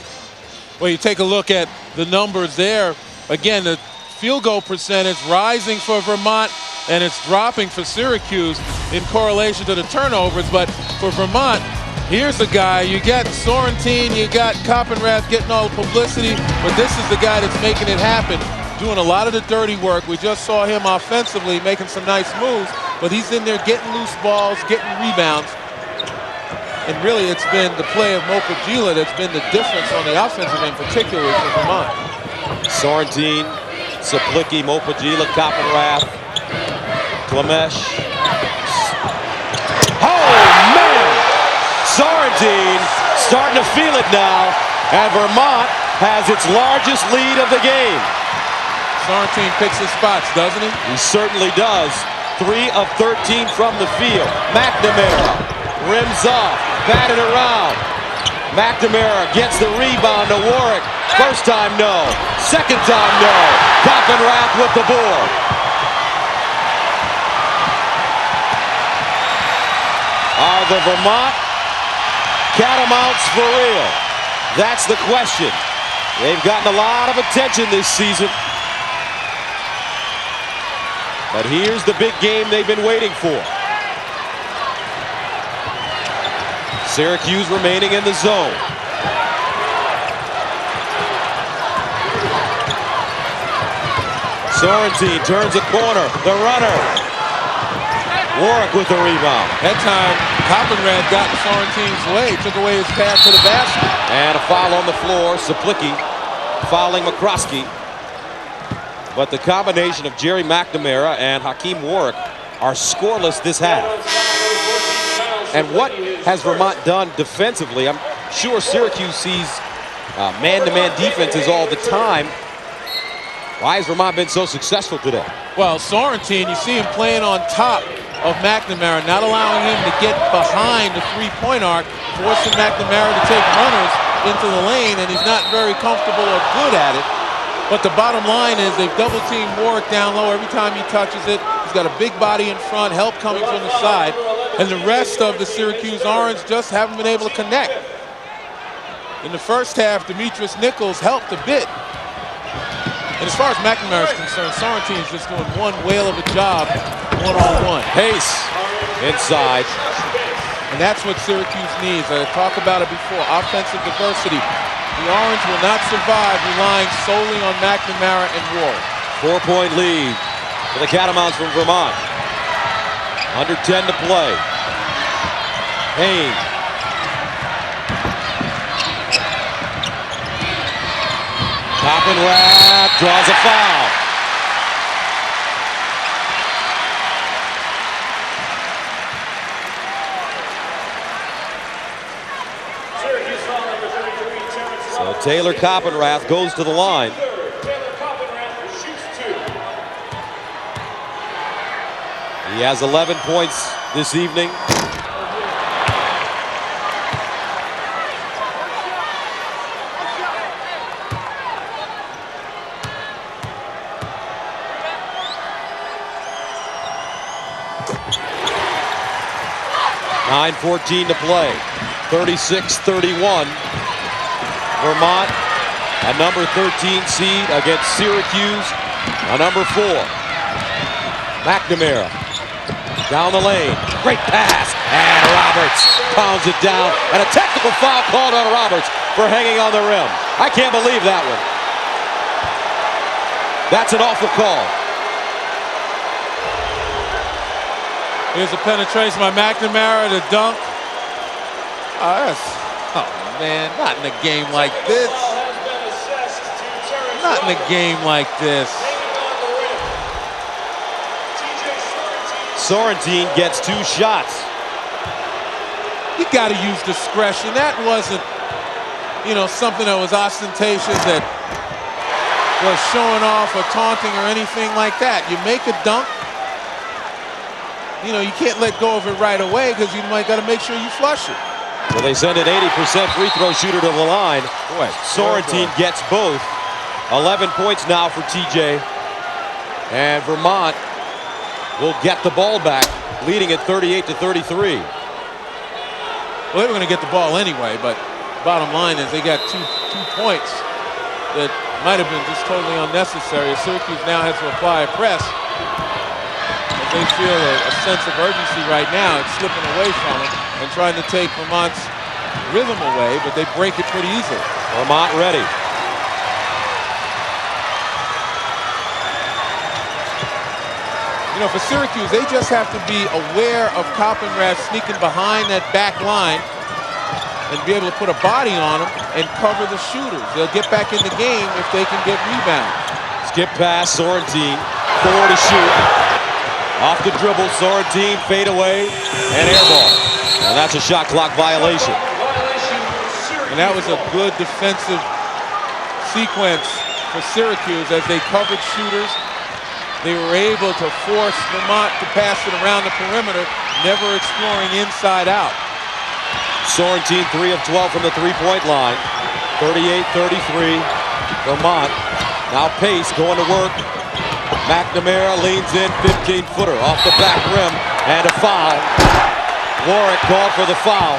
Well, you take a look at the numbers there. Again, the field goal percentage rising for Vermont, and it's dropping for Syracuse in correlation to the turnovers. But for Vermont, here's the guy. You got Sorrentine, you got Coppenrath getting all the publicity, but this is the guy that's making it happen, doing a lot of the dirty work. We just saw him offensively making some nice moves, but he's in there getting loose balls, getting rebounds. And really, it's been the play of Mopagila that's been the difference on the offensive end, particularly for Vermont. Sorrentine, Saplicki, Mopagila, Coppenrath, Klamesh. Oh, man! Sorrentine starting to feel it now, and Vermont has its largest lead of the game. Sorrentine picks his spots, doesn't he? He certainly does. 3 of 13 from the field. McNamara rims off, batted around. McNamara gets the rebound to Warwick. First time, no. Second time, no. Coppenrath with the board. Are the Vermont Catamounts for real? That's the question. They've gotten a lot of attention this season. But here's the big game they've been waiting for. Syracuse remaining in the zone. Sorrentine turns a corner. The runner. Warwick with the rebound. That time, Coppenrath got in Sorrentine's way, took away his pass to the basket. And a foul on the floor. Saplicki fouling McCroskey. But the combination of Jerry McNamara and Hakeem Warwick are scoreless this half. And what has Vermont done defensively? I'm sure Syracuse sees man-to-man defenses all the time. Why has Vermont been so successful today? Well, Sorrentine, you see him playing on top of McNamara, not allowing him to get behind the three-point arc, forcing McNamara to take runners into the lane, and he's not very comfortable or good at it. But the bottom line is they've double-teamed Warwick down low every time he touches it. He's got a big body in front, help coming from the side. And the rest of the Syracuse Orange just haven't been able to connect. In the first half, Demetrius Nichols helped a bit. And as far as McNamara is concerned, Sorrentine is just doing one whale of a job one-on-one. Pace inside. And that's what Syracuse needs. I talked about it before, offensive diversity. The Orange will not survive relying solely on McNamara and Warwick. 4-point lead for the Catamounts from Vermont. Under 10 to play. Haynes. Coppenrath draws a foul. So Taylor Coppenrath goes to the line. He has 11 points this evening. .9:14 to play. 36-31. Vermont, a number 13 seed against Syracuse, a number 4. McNamara. Down the lane, great pass, and Roberts pounds it down, and a technical foul called on Roberts for hanging on the rim. I can't believe that one. That's an awful call. Here's a penetration by McNamara to dunk. Oh man, not in a game like this. Not in a game like this. Sorrentine gets 2 shots. You got to use discretion. That wasn't, something that was ostentatious, that was showing off or taunting or anything like that. You make a dunk, you can't let go of it right away because you might got to make sure you flush it. So they send an 80% free throw shooter to the line. Boy, Sorrentine gets both. 11 points now for TJ. And Vermont will get the ball back, leading at 38-33. Well, they were going to get the ball anyway, but bottom line is they got two points that might have been just totally unnecessary. Syracuse now has to apply a press. But they feel a sense of urgency right now. It's slipping away from them and trying to take Vermont's rhythm away, but they break it pretty easily. Vermont ready. For Syracuse, they just have to be aware of Coppenrath sneaking behind that back line and be able to put a body on them and cover the shooters. They'll get back in the game if they can get rebounds. Skip pass, Sorrentine, 4 to shoot. Off the dribble, Sorrentine, fade away, and air ball. And that's a shot clock violation. And that was a good defensive sequence for Syracuse as they covered shooters. they were able to force Vermont to pass it around the perimeter, never exploring inside out. Sorrentine 3 of 12 from the three-point line. 38-33, Vermont. Now Pace going to work. McNamara leans in, 15-footer off the back rim, and a foul. Warwick called for the foul.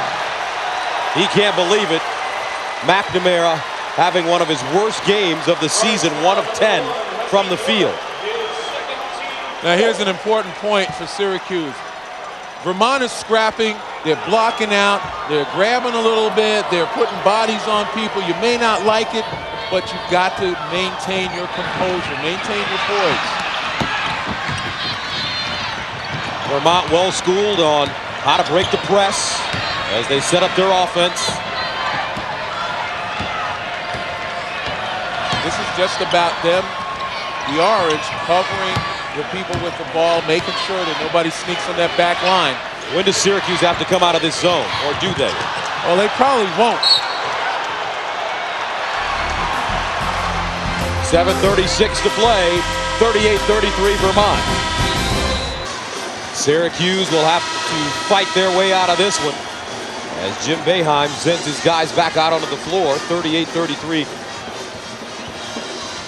He can't believe it. McNamara having one of his worst games of the season, 1 of 10 from the field. Now here's an important point for Syracuse. Vermont is scrapping, they're blocking out, they're grabbing a little bit, they're putting bodies on people. You may not like it, but you've got to maintain your composure, maintain your poise. Vermont well schooled on how to break the press as they set up their offense. This is just about them, the Orange, covering the people with the ball, making sure that nobody sneaks on that back line. When does Syracuse have to come out of this zone, or do they? Well, they probably won't. 7:36 to play, 38-33 Vermont. Syracuse will have to fight their way out of this one as Jim Boeheim sends his guys back out onto the floor, 38-33.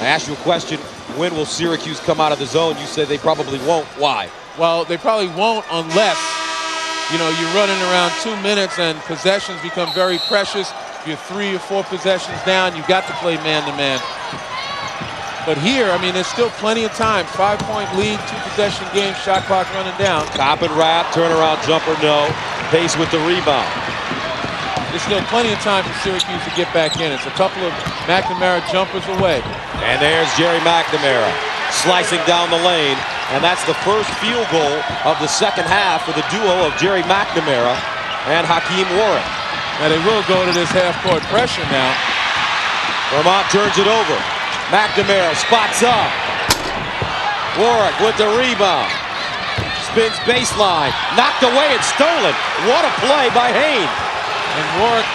I asked you a question, when will Syracuse come out of the zone? You said they probably won't. Why? Well, they probably won't unless, you're running around 2 minutes and possessions become very precious. If you're 3 or 4 possessions down, you've got to play man-to-man. But here, there's still plenty of time. 5-point lead, 2-possession game, shot clock running down. Cop and wrap, turnaround jumper, no. Pace with the rebound. There's still plenty of time for Syracuse to get back in. It's a couple of McNamara jumpers away. And there's Jerry McNamara slicing down the lane. And that's the first field goal of the second half for the duo of Jerry McNamara and Hakeem Warwick. Now they will go to this half-court pressure now. Vermont turns it over. McNamara spots up. Warwick with the rebound. Spins baseline. Knocked away and stolen. What a play by Hayne. And Warwick,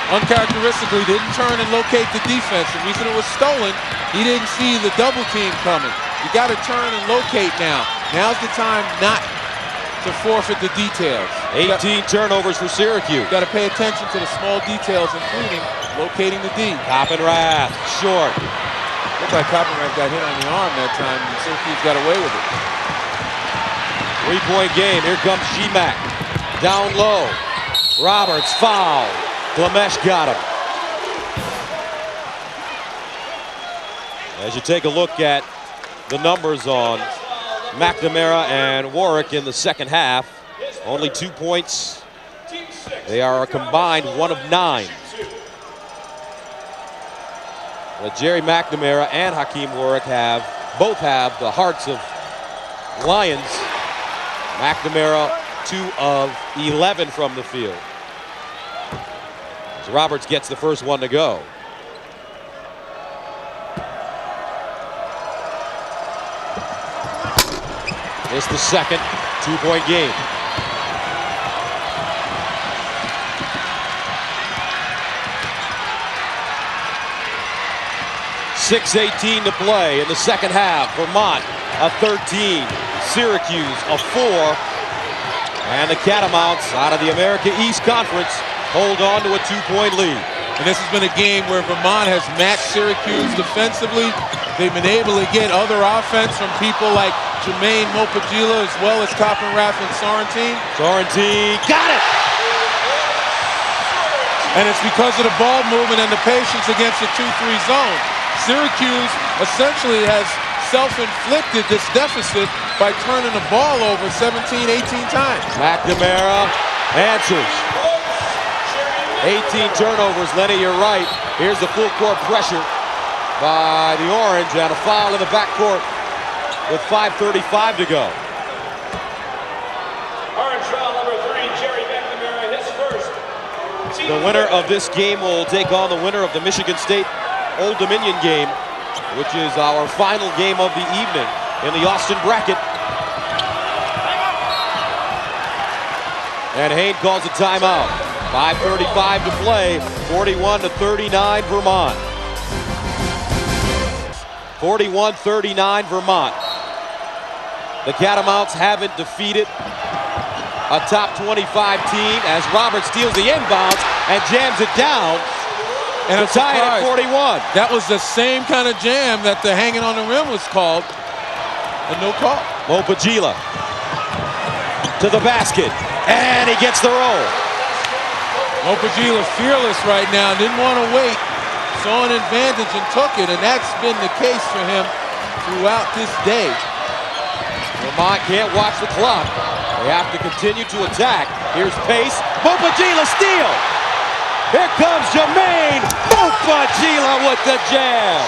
uncharacteristically, didn't turn and locate the defense. The reason it was stolen, he didn't see the double team coming. You got to turn and locate now. Now's the time not to forfeit the details. 18 turnovers for Syracuse. You got to pay attention to the small details, including locating the D. Coppenrath, short. Looks like Coppenrath got hit on the arm that time, and Syracuse got away with it. 3-point game. Here comes G-Mac. Down low. Roberts foul. Glamesh got him. As you take a look at the numbers on McNamara and Warwick in the second half, only 2 points. They are a combined 1 of 9. But Jerry McNamara and Hakeem Warwick both have the hearts of Lions. McNamara 2 of 11 from the field. As Roberts gets the first one to go. It's the second 2-point game. .6:18 to play in the second half. Vermont a 13, Syracuse a 4, and the Catamounts out of the America East Conference hold on to a 2-point lead. And this has been a game where Vermont has matched Syracuse defensively. They've been able to get other offense from people like Jermaine Mopagila as well as Coppenrath and Sorrentine. Sorrentine got it! And it's because of the ball movement and the patience against the 2-3 zone. Syracuse essentially has self-inflicted this deficit by turning the ball over 17, 18 times. McNamara answers. 18 turnovers, Lenny, you're right. Here's the full court pressure by the Orange and a foul in the backcourt with 5:35 to go. Orange foul number 3, Jerry McNamara, his first. The winner of this game will take on the winner of the Michigan State Old Dominion game, which is our final game of the evening in the Austin bracket. And Hayne calls a timeout. 5:35 to play, 41-39 Vermont. 41-39 Vermont. The Catamounts haven't defeated a top 25 team as Robert steals the inbounds and jams it down and to tie it at 41. That was the same kind of jam that the hanging on the rim was called. A no call. Mopagila to the basket, and he gets the roll. Mopagila fearless right now, didn't want to wait, saw an advantage and took it, and that's been the case for him throughout this day. Vermont can't watch the clock. They have to continue to attack. Here's pace. Mopagila steal. Here comes Jermaine Mopagila with the jam.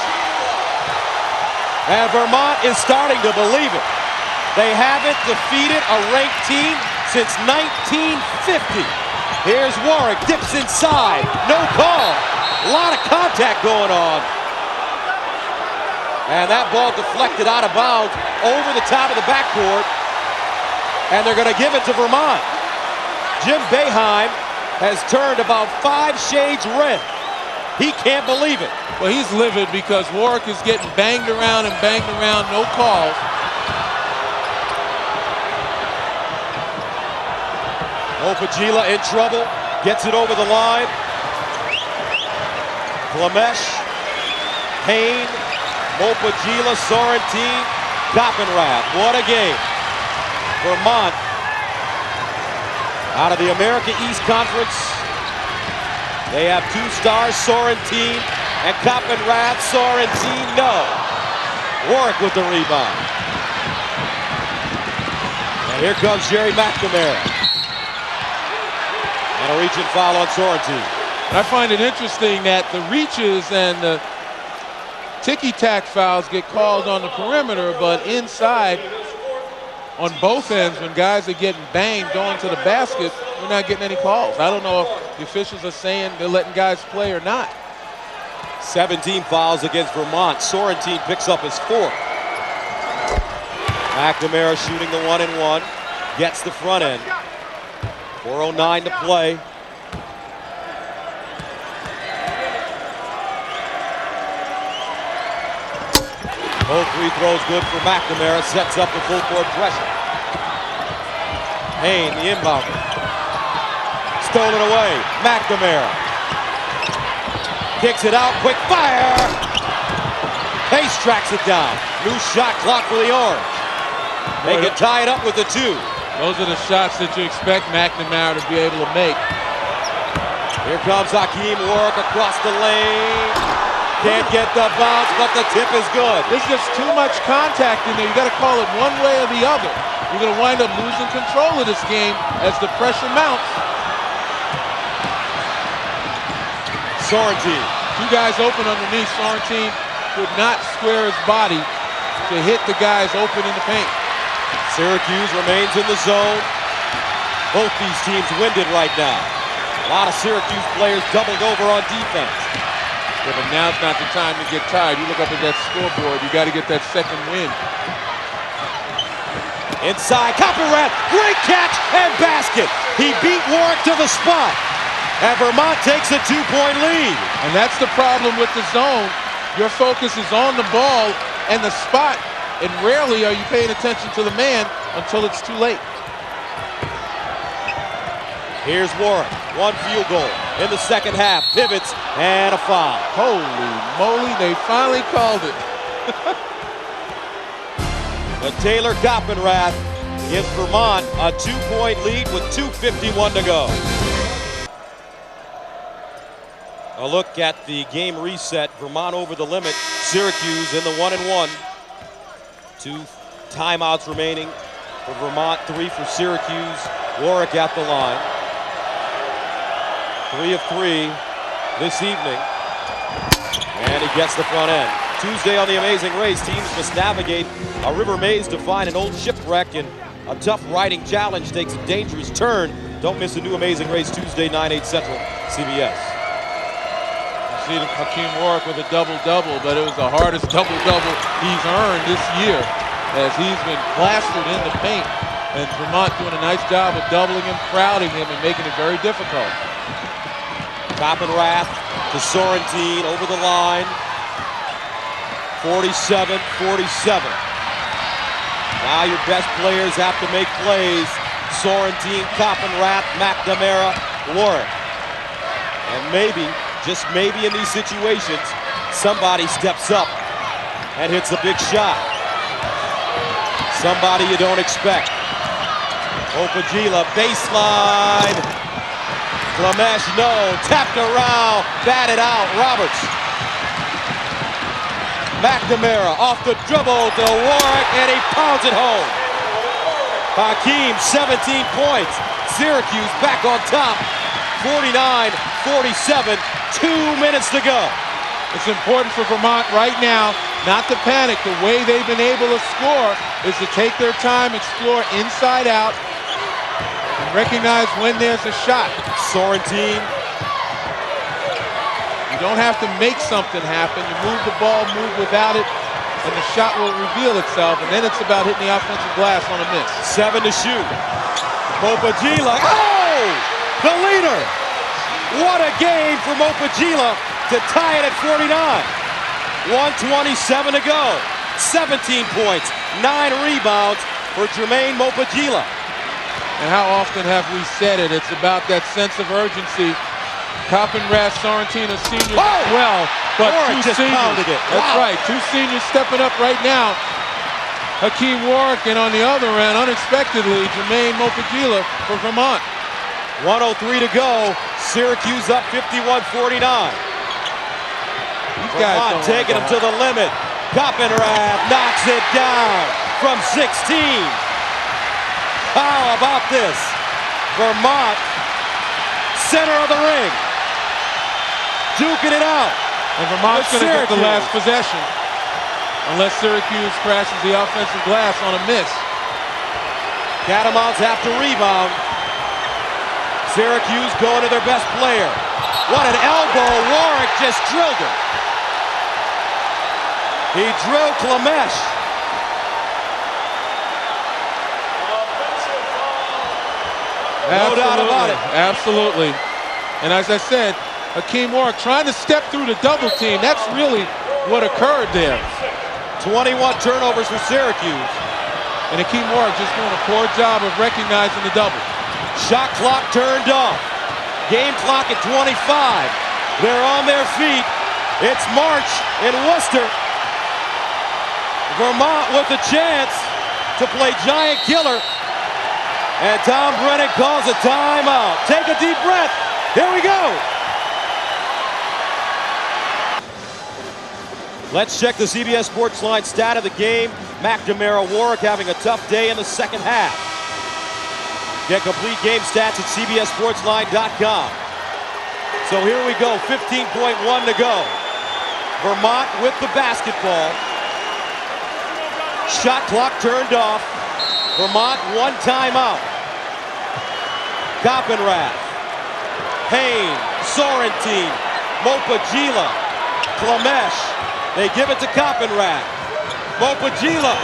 And Vermont is starting to believe it. They haven't defeated a ranked team since 1950. Here's Warwick, dips inside, no call. A lot of contact going on. And that ball deflected out of bounds over the top of the backcourt. And they're going to give it to Vermont. Jim Boeheim has turned about 5 shades red. He can't believe it. Well, he's livid because Warwick is getting banged around and banged around, no calls. Mopagila in trouble, gets it over the line. Klamesh, Payne, Mopagila, Sorrentine, Coppenrath. What a game. Vermont out of the America East Conference. They have 2 stars, Sorrentine and Coppenrath. Sorrentine, no. Warwick with the rebound. And here comes Jerry McNamara. And a reach-in foul on Sorrentine. I find it interesting that the reaches and the ticky-tack fouls get called on the perimeter, but inside, on both ends, when guys are getting banged going to the basket, we're not getting any calls. I don't know if the officials are saying they're letting guys play or not. 17 fouls against Vermont. Sorrentine picks up his 4th. McNamara shooting the 1-and-1. Gets the front end. 4:09 to play. Both free throws good for McNamara. Sets up the full court pressure. Payne, the inbounder. Stolen away. McNamara. Kicks it out. Quick fire. Pace tracks it down. New shot clock for the Orange. They can tie it up with the 2. Those are the shots that you expect McNamara to be able to make. Here comes Hakeem Warwick across the lane. Can't get the bounce, but the tip is good. There's just too much contact in there. You got to call it one way or the other. You're going to wind up losing control of this game as the pressure mounts. Sorrentine. 2 guys open underneath. Sorrentine could not square his body to hit the guys open in the paint. Syracuse remains in the zone. Both these teams winded right now. A lot of Syracuse players doubled over on defense. Yeah, but now's not the time to get tired. You look up at that scoreboard, you got to get that second win. Inside, Coppenrath, great catch and basket. He beat Warwick to the spot. And Vermont takes a 2-point lead. And that's the problem with the zone. Your focus is on the ball and the spot, and rarely are you paying attention to the man until it's too late. Here's Warwick, 1 field goal in the second half, pivots, and a foul. Holy moly, they finally called it. But Taylor Coppenrath gives Vermont a 2-point lead with 2:51 to go. A look at the game reset. Vermont over the limit. Syracuse in the 1-and-1. 2 timeouts remaining for Vermont, 3 for Syracuse. Warwick at the line. 3 of 3 this evening. And he gets the front end. Tuesday on the Amazing Race, teams must navigate a river maze to find an old shipwreck, and a tough riding challenge takes a dangerous turn. Don't miss a new Amazing Race Tuesday, 9/8 Central, CBS. You see Hakeem Warwick with a double-double, but it was the hardest double-double he's earned this year as he's been plastered in the paint. And Vermont doing a nice job of doubling him, crowding him, and making it very difficult. Coppenrath to Sorrentine over the line. 47-47. Now your best players have to make plays. Sorrentine, Koppenrath, McNamara, Warwick. And maybe, just maybe in these situations, somebody steps up and hits a big shot. Somebody you don't expect. Opajila, baseline. Klamesh, no. Tapped around, batted out. Roberts. McNamara off the dribble to Warwick, and he pounds it home. Hakeem, 17 points. Syracuse back on top. 49-47, 2 minutes to go. It's important for Vermont right now not to panic. The way they've been able to score is to take their time, explore inside out, and recognize when there's a shot. Sorrentine. You don't have to make something happen. You move the ball, move without it, and the shot will reveal itself, and then it's about hitting the offensive glass on a miss. 7 to shoot. Opajila, oh! The leader! What a game from Opajila to tie it at 49. 1:27 to go. 17 points, 9 rebounds for Jermaine Opajila. And how often have we said it? It's about that sense of urgency. Koppenrath, Sorrentine, seniors as well, but Warwick two just seniors. pounded it. That's Wow. right, 2 seniors stepping up right now. Hakeem Warwick, and on the other end, unexpectedly, Jermaine Opajila for Vermont. 1:03 to go. Syracuse up 51-49. These guys Vermont don't taking him to the limit. Koppenrath knocks it down from 16. How about this? Vermont, center of the ring, duking it out. And Vermont's With going to get the Syracuse. last possession, unless Syracuse crashes the offensive glass on a miss. Catamounts have to rebound. Syracuse going to their best player. What an elbow. Warwick just drilled him. He drilled Klamesh. No doubt about it. Absolutely. And as I said, Hakeem Warwick trying to step through the double team. That's really what occurred there. 21 turnovers for Syracuse. And Hakeem Warwick just doing a poor job of recognizing the double. Shot clock turned off. Game clock at 25. They're on their feet. It's March in Worcester. Vermont with a chance to play giant killer. And Tom Brennan calls a timeout. Take a deep breath. Here we go. Let's check the CBS Sports Line stat of the game. McNamara, Warwick having a tough day in the second half. Get complete game stats at cbssportsline.com. So here we go, 15.1 to go. Vermont with the basketball. Shot clock turned off. Vermont one timeout. Koppenrath, Payne, Sorrentine, Opajila, Klamesh. They give it to Koppenrath. Opajila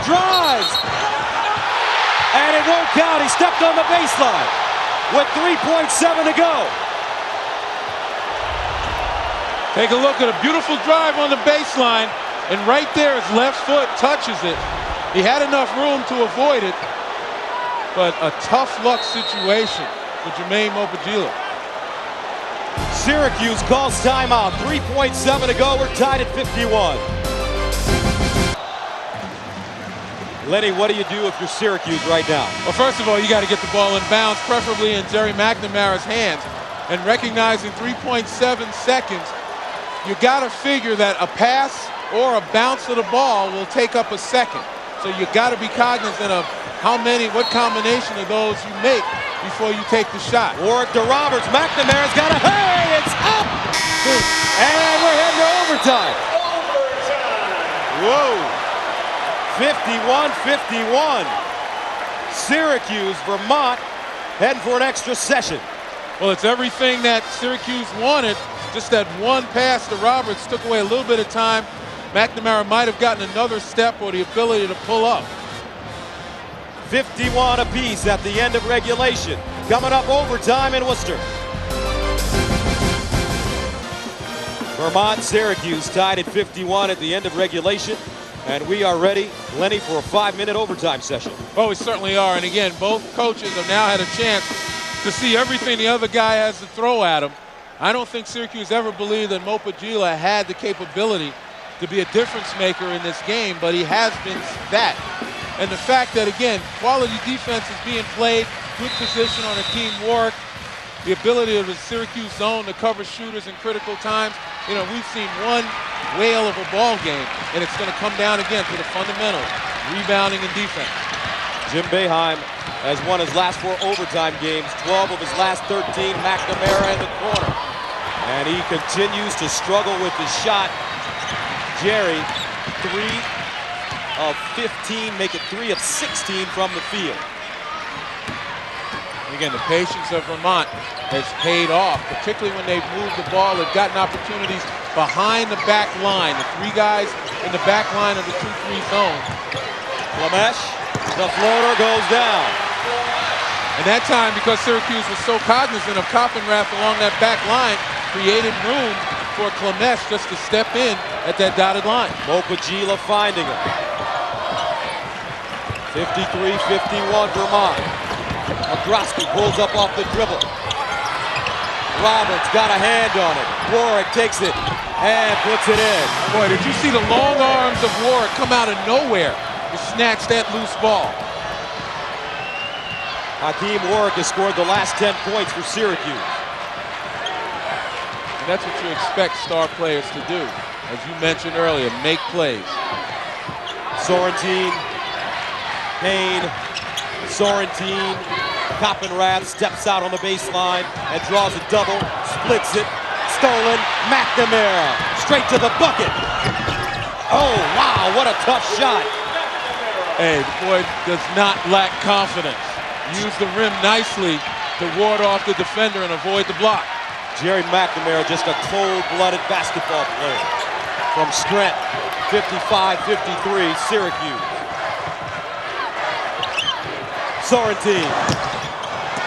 drives. And it won't count. He stepped on the baseline with 3.7 to go. Take a look at a beautiful drive on the baseline. And right there, his left foot touches it. He had enough room to avoid it, but a tough luck situation for Jermaine Opajila. Syracuse calls timeout. 3.7 to go. We're tied at 51. Lenny, what do you do if you're Syracuse right now? Well, first of all, you got to get the ball in bounds, preferably in Jerry McNamara's hands. And recognizing 3.7 seconds, you got to figure that a pass or a bounce of the ball will take up a second. So you got to be cognizant of what combination of those you make before you take the shot. Warwick to Roberts. McNamara's got a, hey, it's up! And we're heading to overtime. Whoa. 51-51. Syracuse, Vermont, heading for an extra session. Well, it's everything that Syracuse wanted. Just that one pass to Roberts took away a little bit of time. McNamara might have gotten another step or the ability to pull up. 51 apiece at the end of regulation. Coming up overtime in Worcester. Vermont, Syracuse tied at 51 at the end of regulation. And we are ready, Lenny, for a 5-minute overtime session. Oh, we certainly are. And again, both coaches have now had a chance to see everything the other guy has to throw at him. I don't think Syracuse ever believed that Mopagila had the capability to be a difference maker in this game, but he has been that. And the fact that, again, quality defense is being played, good position on a teamwork, the ability of the Syracuse zone to cover shooters in critical times. You know, we've seen one whale of a ball game, and it's going to come down again to the fundamentals, rebounding and defense. Jim Boeheim has won his last 4 overtime games, 12 of his last 13. McNamara in the corner. And he continues to struggle with his shot. Jerry, 3 of 15, make it 3 of 16 from the field. Again, the patience of Vermont has paid off, particularly when they've moved the ball. They've gotten opportunities behind the back line. The 3 guys in the back line of the 2-3 zone. Lamesh, the floater goes down. And that time, because Syracuse was so cognizant of Coppenrath along that back line, created room for Klamesh just to step in at that dotted line. Mopagila finding him. 53-51 Vermont. McGrosky pulls up off the dribble. Roberts got a hand on it. Warwick takes it and puts it in. Boy, did you see the long arms of Warwick come out of nowhere to snatch that loose ball? Hakeem Warwick has scored the last 10 points for Syracuse. And that's what you expect star players to do. As you mentioned earlier, make plays. Sorrentine, Payne, Sorrentine, Coppenrath steps out on the baseline and draws a double, splits it, stolen, McNamara, straight to the bucket. Oh, wow, what a tough shot. Hey, the boy does not lack confidence. Used the rim nicely to ward off the defender and avoid the block. Jerry McNamara, just a cold-blooded basketball player. From Scranton, 55-53, Syracuse. Sorrentine,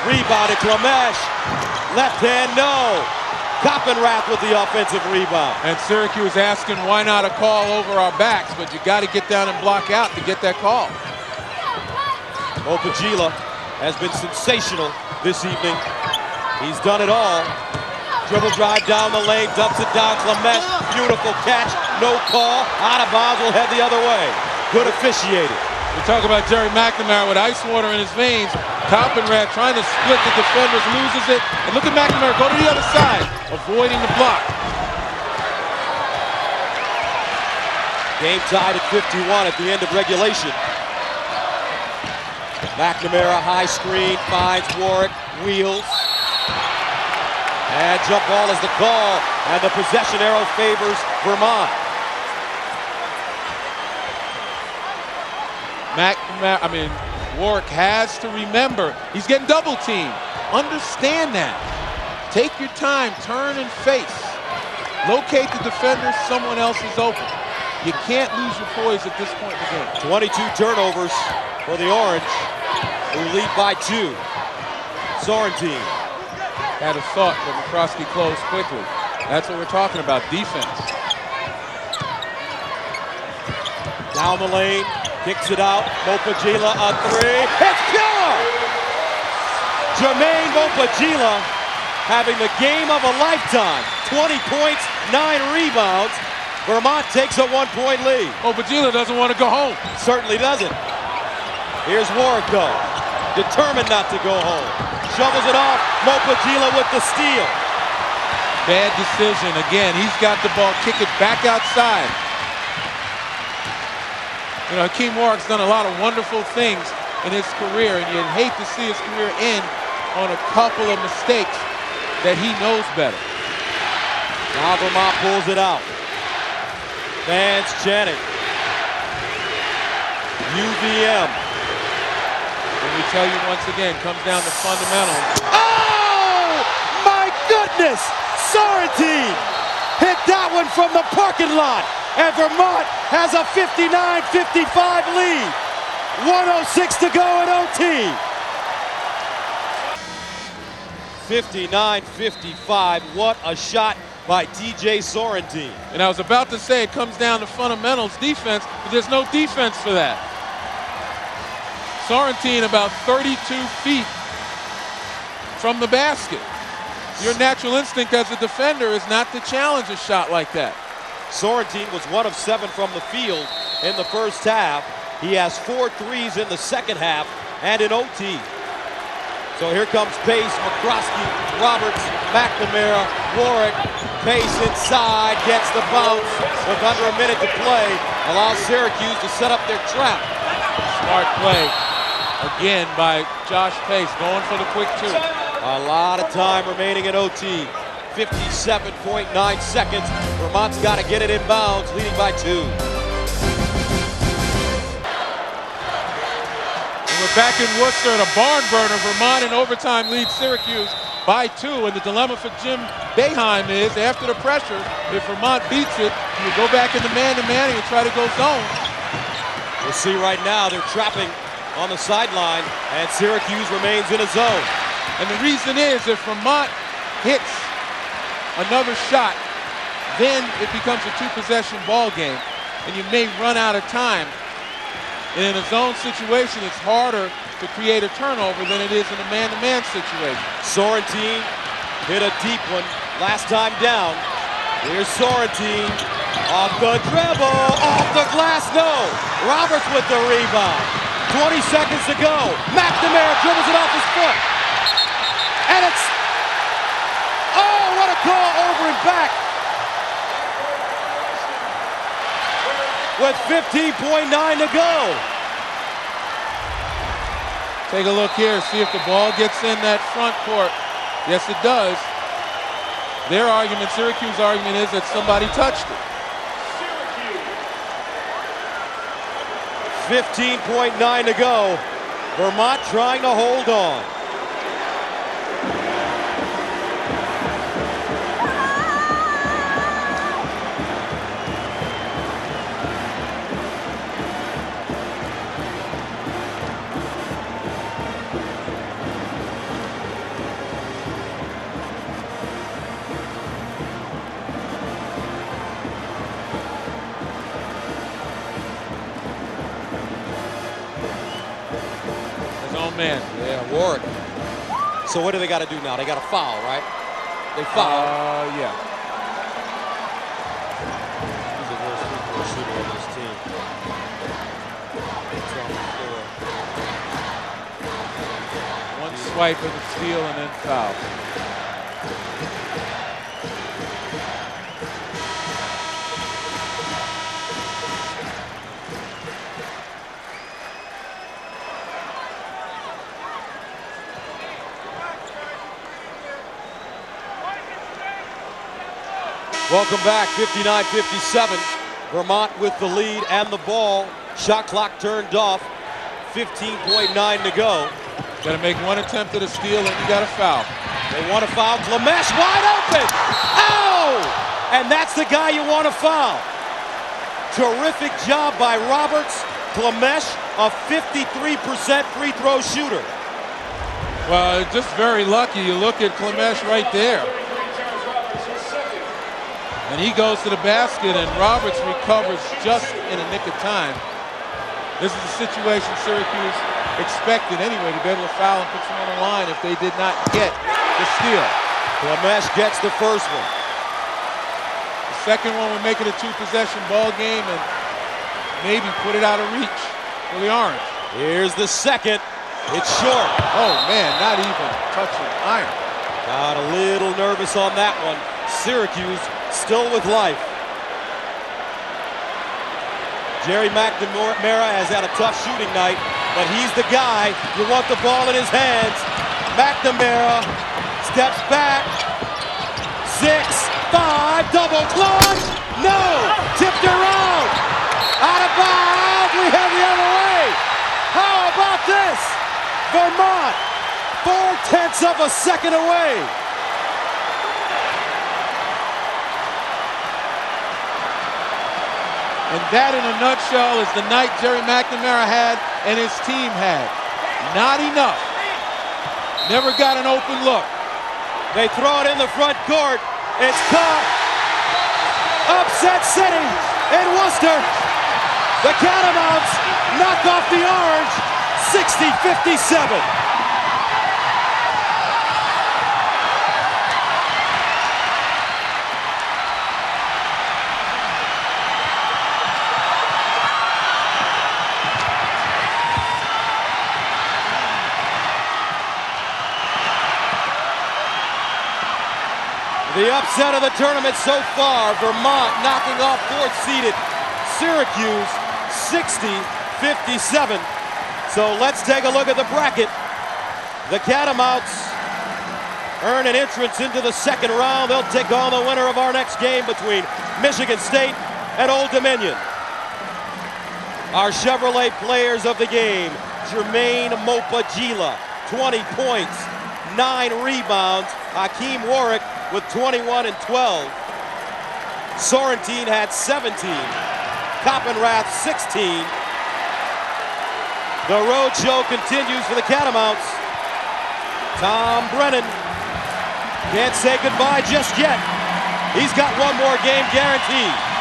rebounded Klamesh, left hand no. Coppenrath with the offensive rebound. And Syracuse asking why not a call over our backs, but you got to get down and block out to get that call. Mopagila has been sensational this evening. He's done it all. Dribble drive down the lane, dumps it down, Klamesh, beautiful catch, no call, out of bounds, will head the other way. Good officiating. We talk about Jerry McNamara with ice water in his veins. Coppenrath trying to split the defenders, loses it. And look at McNamara go to the other side, avoiding the block. Game tied at 51 at the end of regulation. McNamara, high screen, finds Warwick, wheels. And jump ball is the call, and the possession arrow favors Vermont. Warwick has to remember, he's getting double teamed. Understand that. Take your time, turn and face. Locate the defender, someone else is open. You can't lose your poise at this point in the game. 22 turnovers for the Orange, who lead by 2. Sorrentine. Had a thought, but McCroskey closed quickly. That's what we're talking about, defense. Down the lane, kicks it out. Mopagila a 3. It's pure! Jermaine Mopagila having the game of a lifetime. 20 points, 9 rebounds. Vermont takes a 1-point lead. Mopagila doesn't want to go home. Certainly doesn't. Here's Warwick though, determined not to go home. Shovels it off, Mopagila with the steal. Bad decision. Again, he's got the ball, kick it back outside. You know, Hakeem Warwick's done a lot of wonderful things in his career, and you'd hate to see his career end on a couple of mistakes that he knows better. Now Vermont pulls it out. Fans chanting. UVM. And we tell you once again, comes down to fundamentals. Oh, my goodness! Sorrentine hit that one from the parking lot, and Vermont has a 59-55 lead. 1:06 to go in OT. 59-55, what a shot by DJ Sorrentine. And I was about to say it comes down to fundamentals defense, but there's no defense for that. Sorrentine about 32 feet from the basket. Your natural instinct as a defender is not to challenge a shot like that. Sorrentine was 1 of 7 from the field in the first half. He has 4 threes in the second half and in OT. So here comes Pace, McCroskey, Roberts, McNamara, Warwick. Pace inside, gets the bounce with under a minute to play. Allows Syracuse to set up their trap. Smart play again by Josh Pace, going for the quick 2. A lot of time remaining in OT. 57.9 seconds. Vermont's got to get it inbounds, leading by 2. We're back in Worcester at a barn burner. Vermont in overtime leads Syracuse by 2. And the dilemma for Jim Boeheim is, after the pressure, if Vermont beats it, you go back into man-to-man and you try to go zone. We'll see right now they're trapping on the sideline, and Syracuse remains in a zone. And the reason is, if Vermont hits another shot, then it becomes a 2-possession ball game, and you may run out of time. And in a zone situation, it's harder to create a turnover than it is in a man-to-man situation. Sorrentine hit a deep one last time down. Here's Sorrentine off the dribble, off the glass, no. Roberts with the rebound. 20 seconds to go. McNamara dribbles it off his foot. And it's, oh, what a call, over and back. With 15.9 to go. Take a look here, see if the ball gets in that front court. Yes, it does. Their argument, Syracuse's argument, is that somebody touched it. 15.9 to go. Vermont trying to hold on. Man. Yeah, Warwick. So what do they got to do now? They got to foul, right? They foul. Yeah. He's the worst free-throw shooter on this team. It's on the floor. One swipe of the steal and then foul. Welcome back, 59-57. Vermont with the lead and the ball. Shot clock turned off. 15.9 to go. Got to make one attempt at a steal and you got to foul. They want to foul. Clemesh wide open. Oh! And that's the guy you want to foul. Terrific job by Roberts. Clemesh, a 53% free throw shooter. Well, just very lucky. You look at Clemesh right there. And he goes to the basket, and Roberts recovers just in a nick of time. This is a situation Syracuse expected anyway, to be able to foul and put someone on the line if they did not get the steal. Clemesh gets the first one. The second one would make it a 2-possession ball game and maybe put it out of reach for the Orange. Here's the second. It's short. Oh, man, not even touching iron. Got a little nervous on that one. Syracuse still with life. Jerry McNamara has had a tough shooting night, but he's the guy. You want the ball in his hands. McNamara steps back. 6-5, double clutch. No! Tipped around. Out of bounds. We have the other way. How about this? Vermont, 0.4 of a second away. And that, in a nutshell, is the night Jerry McNamara had and his team had. Not enough. Never got an open look. They throw it in the front court. It's caught. Upset City in Worcester. The Catamounts knock off the Orange 60-57. The upset of the tournament so far, Vermont knocking off fourth-seeded Syracuse 60-57. So let's take a look at the bracket. The Catamounts earn an entrance into the second round. They'll take on the winner of our next game between Michigan State and Old Dominion. Our Chevrolet players of the game: Jermaine Mopagila, 20 points, 9 rebounds. Hakeem Warwick with 21 and 12. Sorrentine had 17. Coppenrath 16. The road show continues for the Catamounts. Tom Brennan can't say goodbye just yet. He's got one more game guaranteed.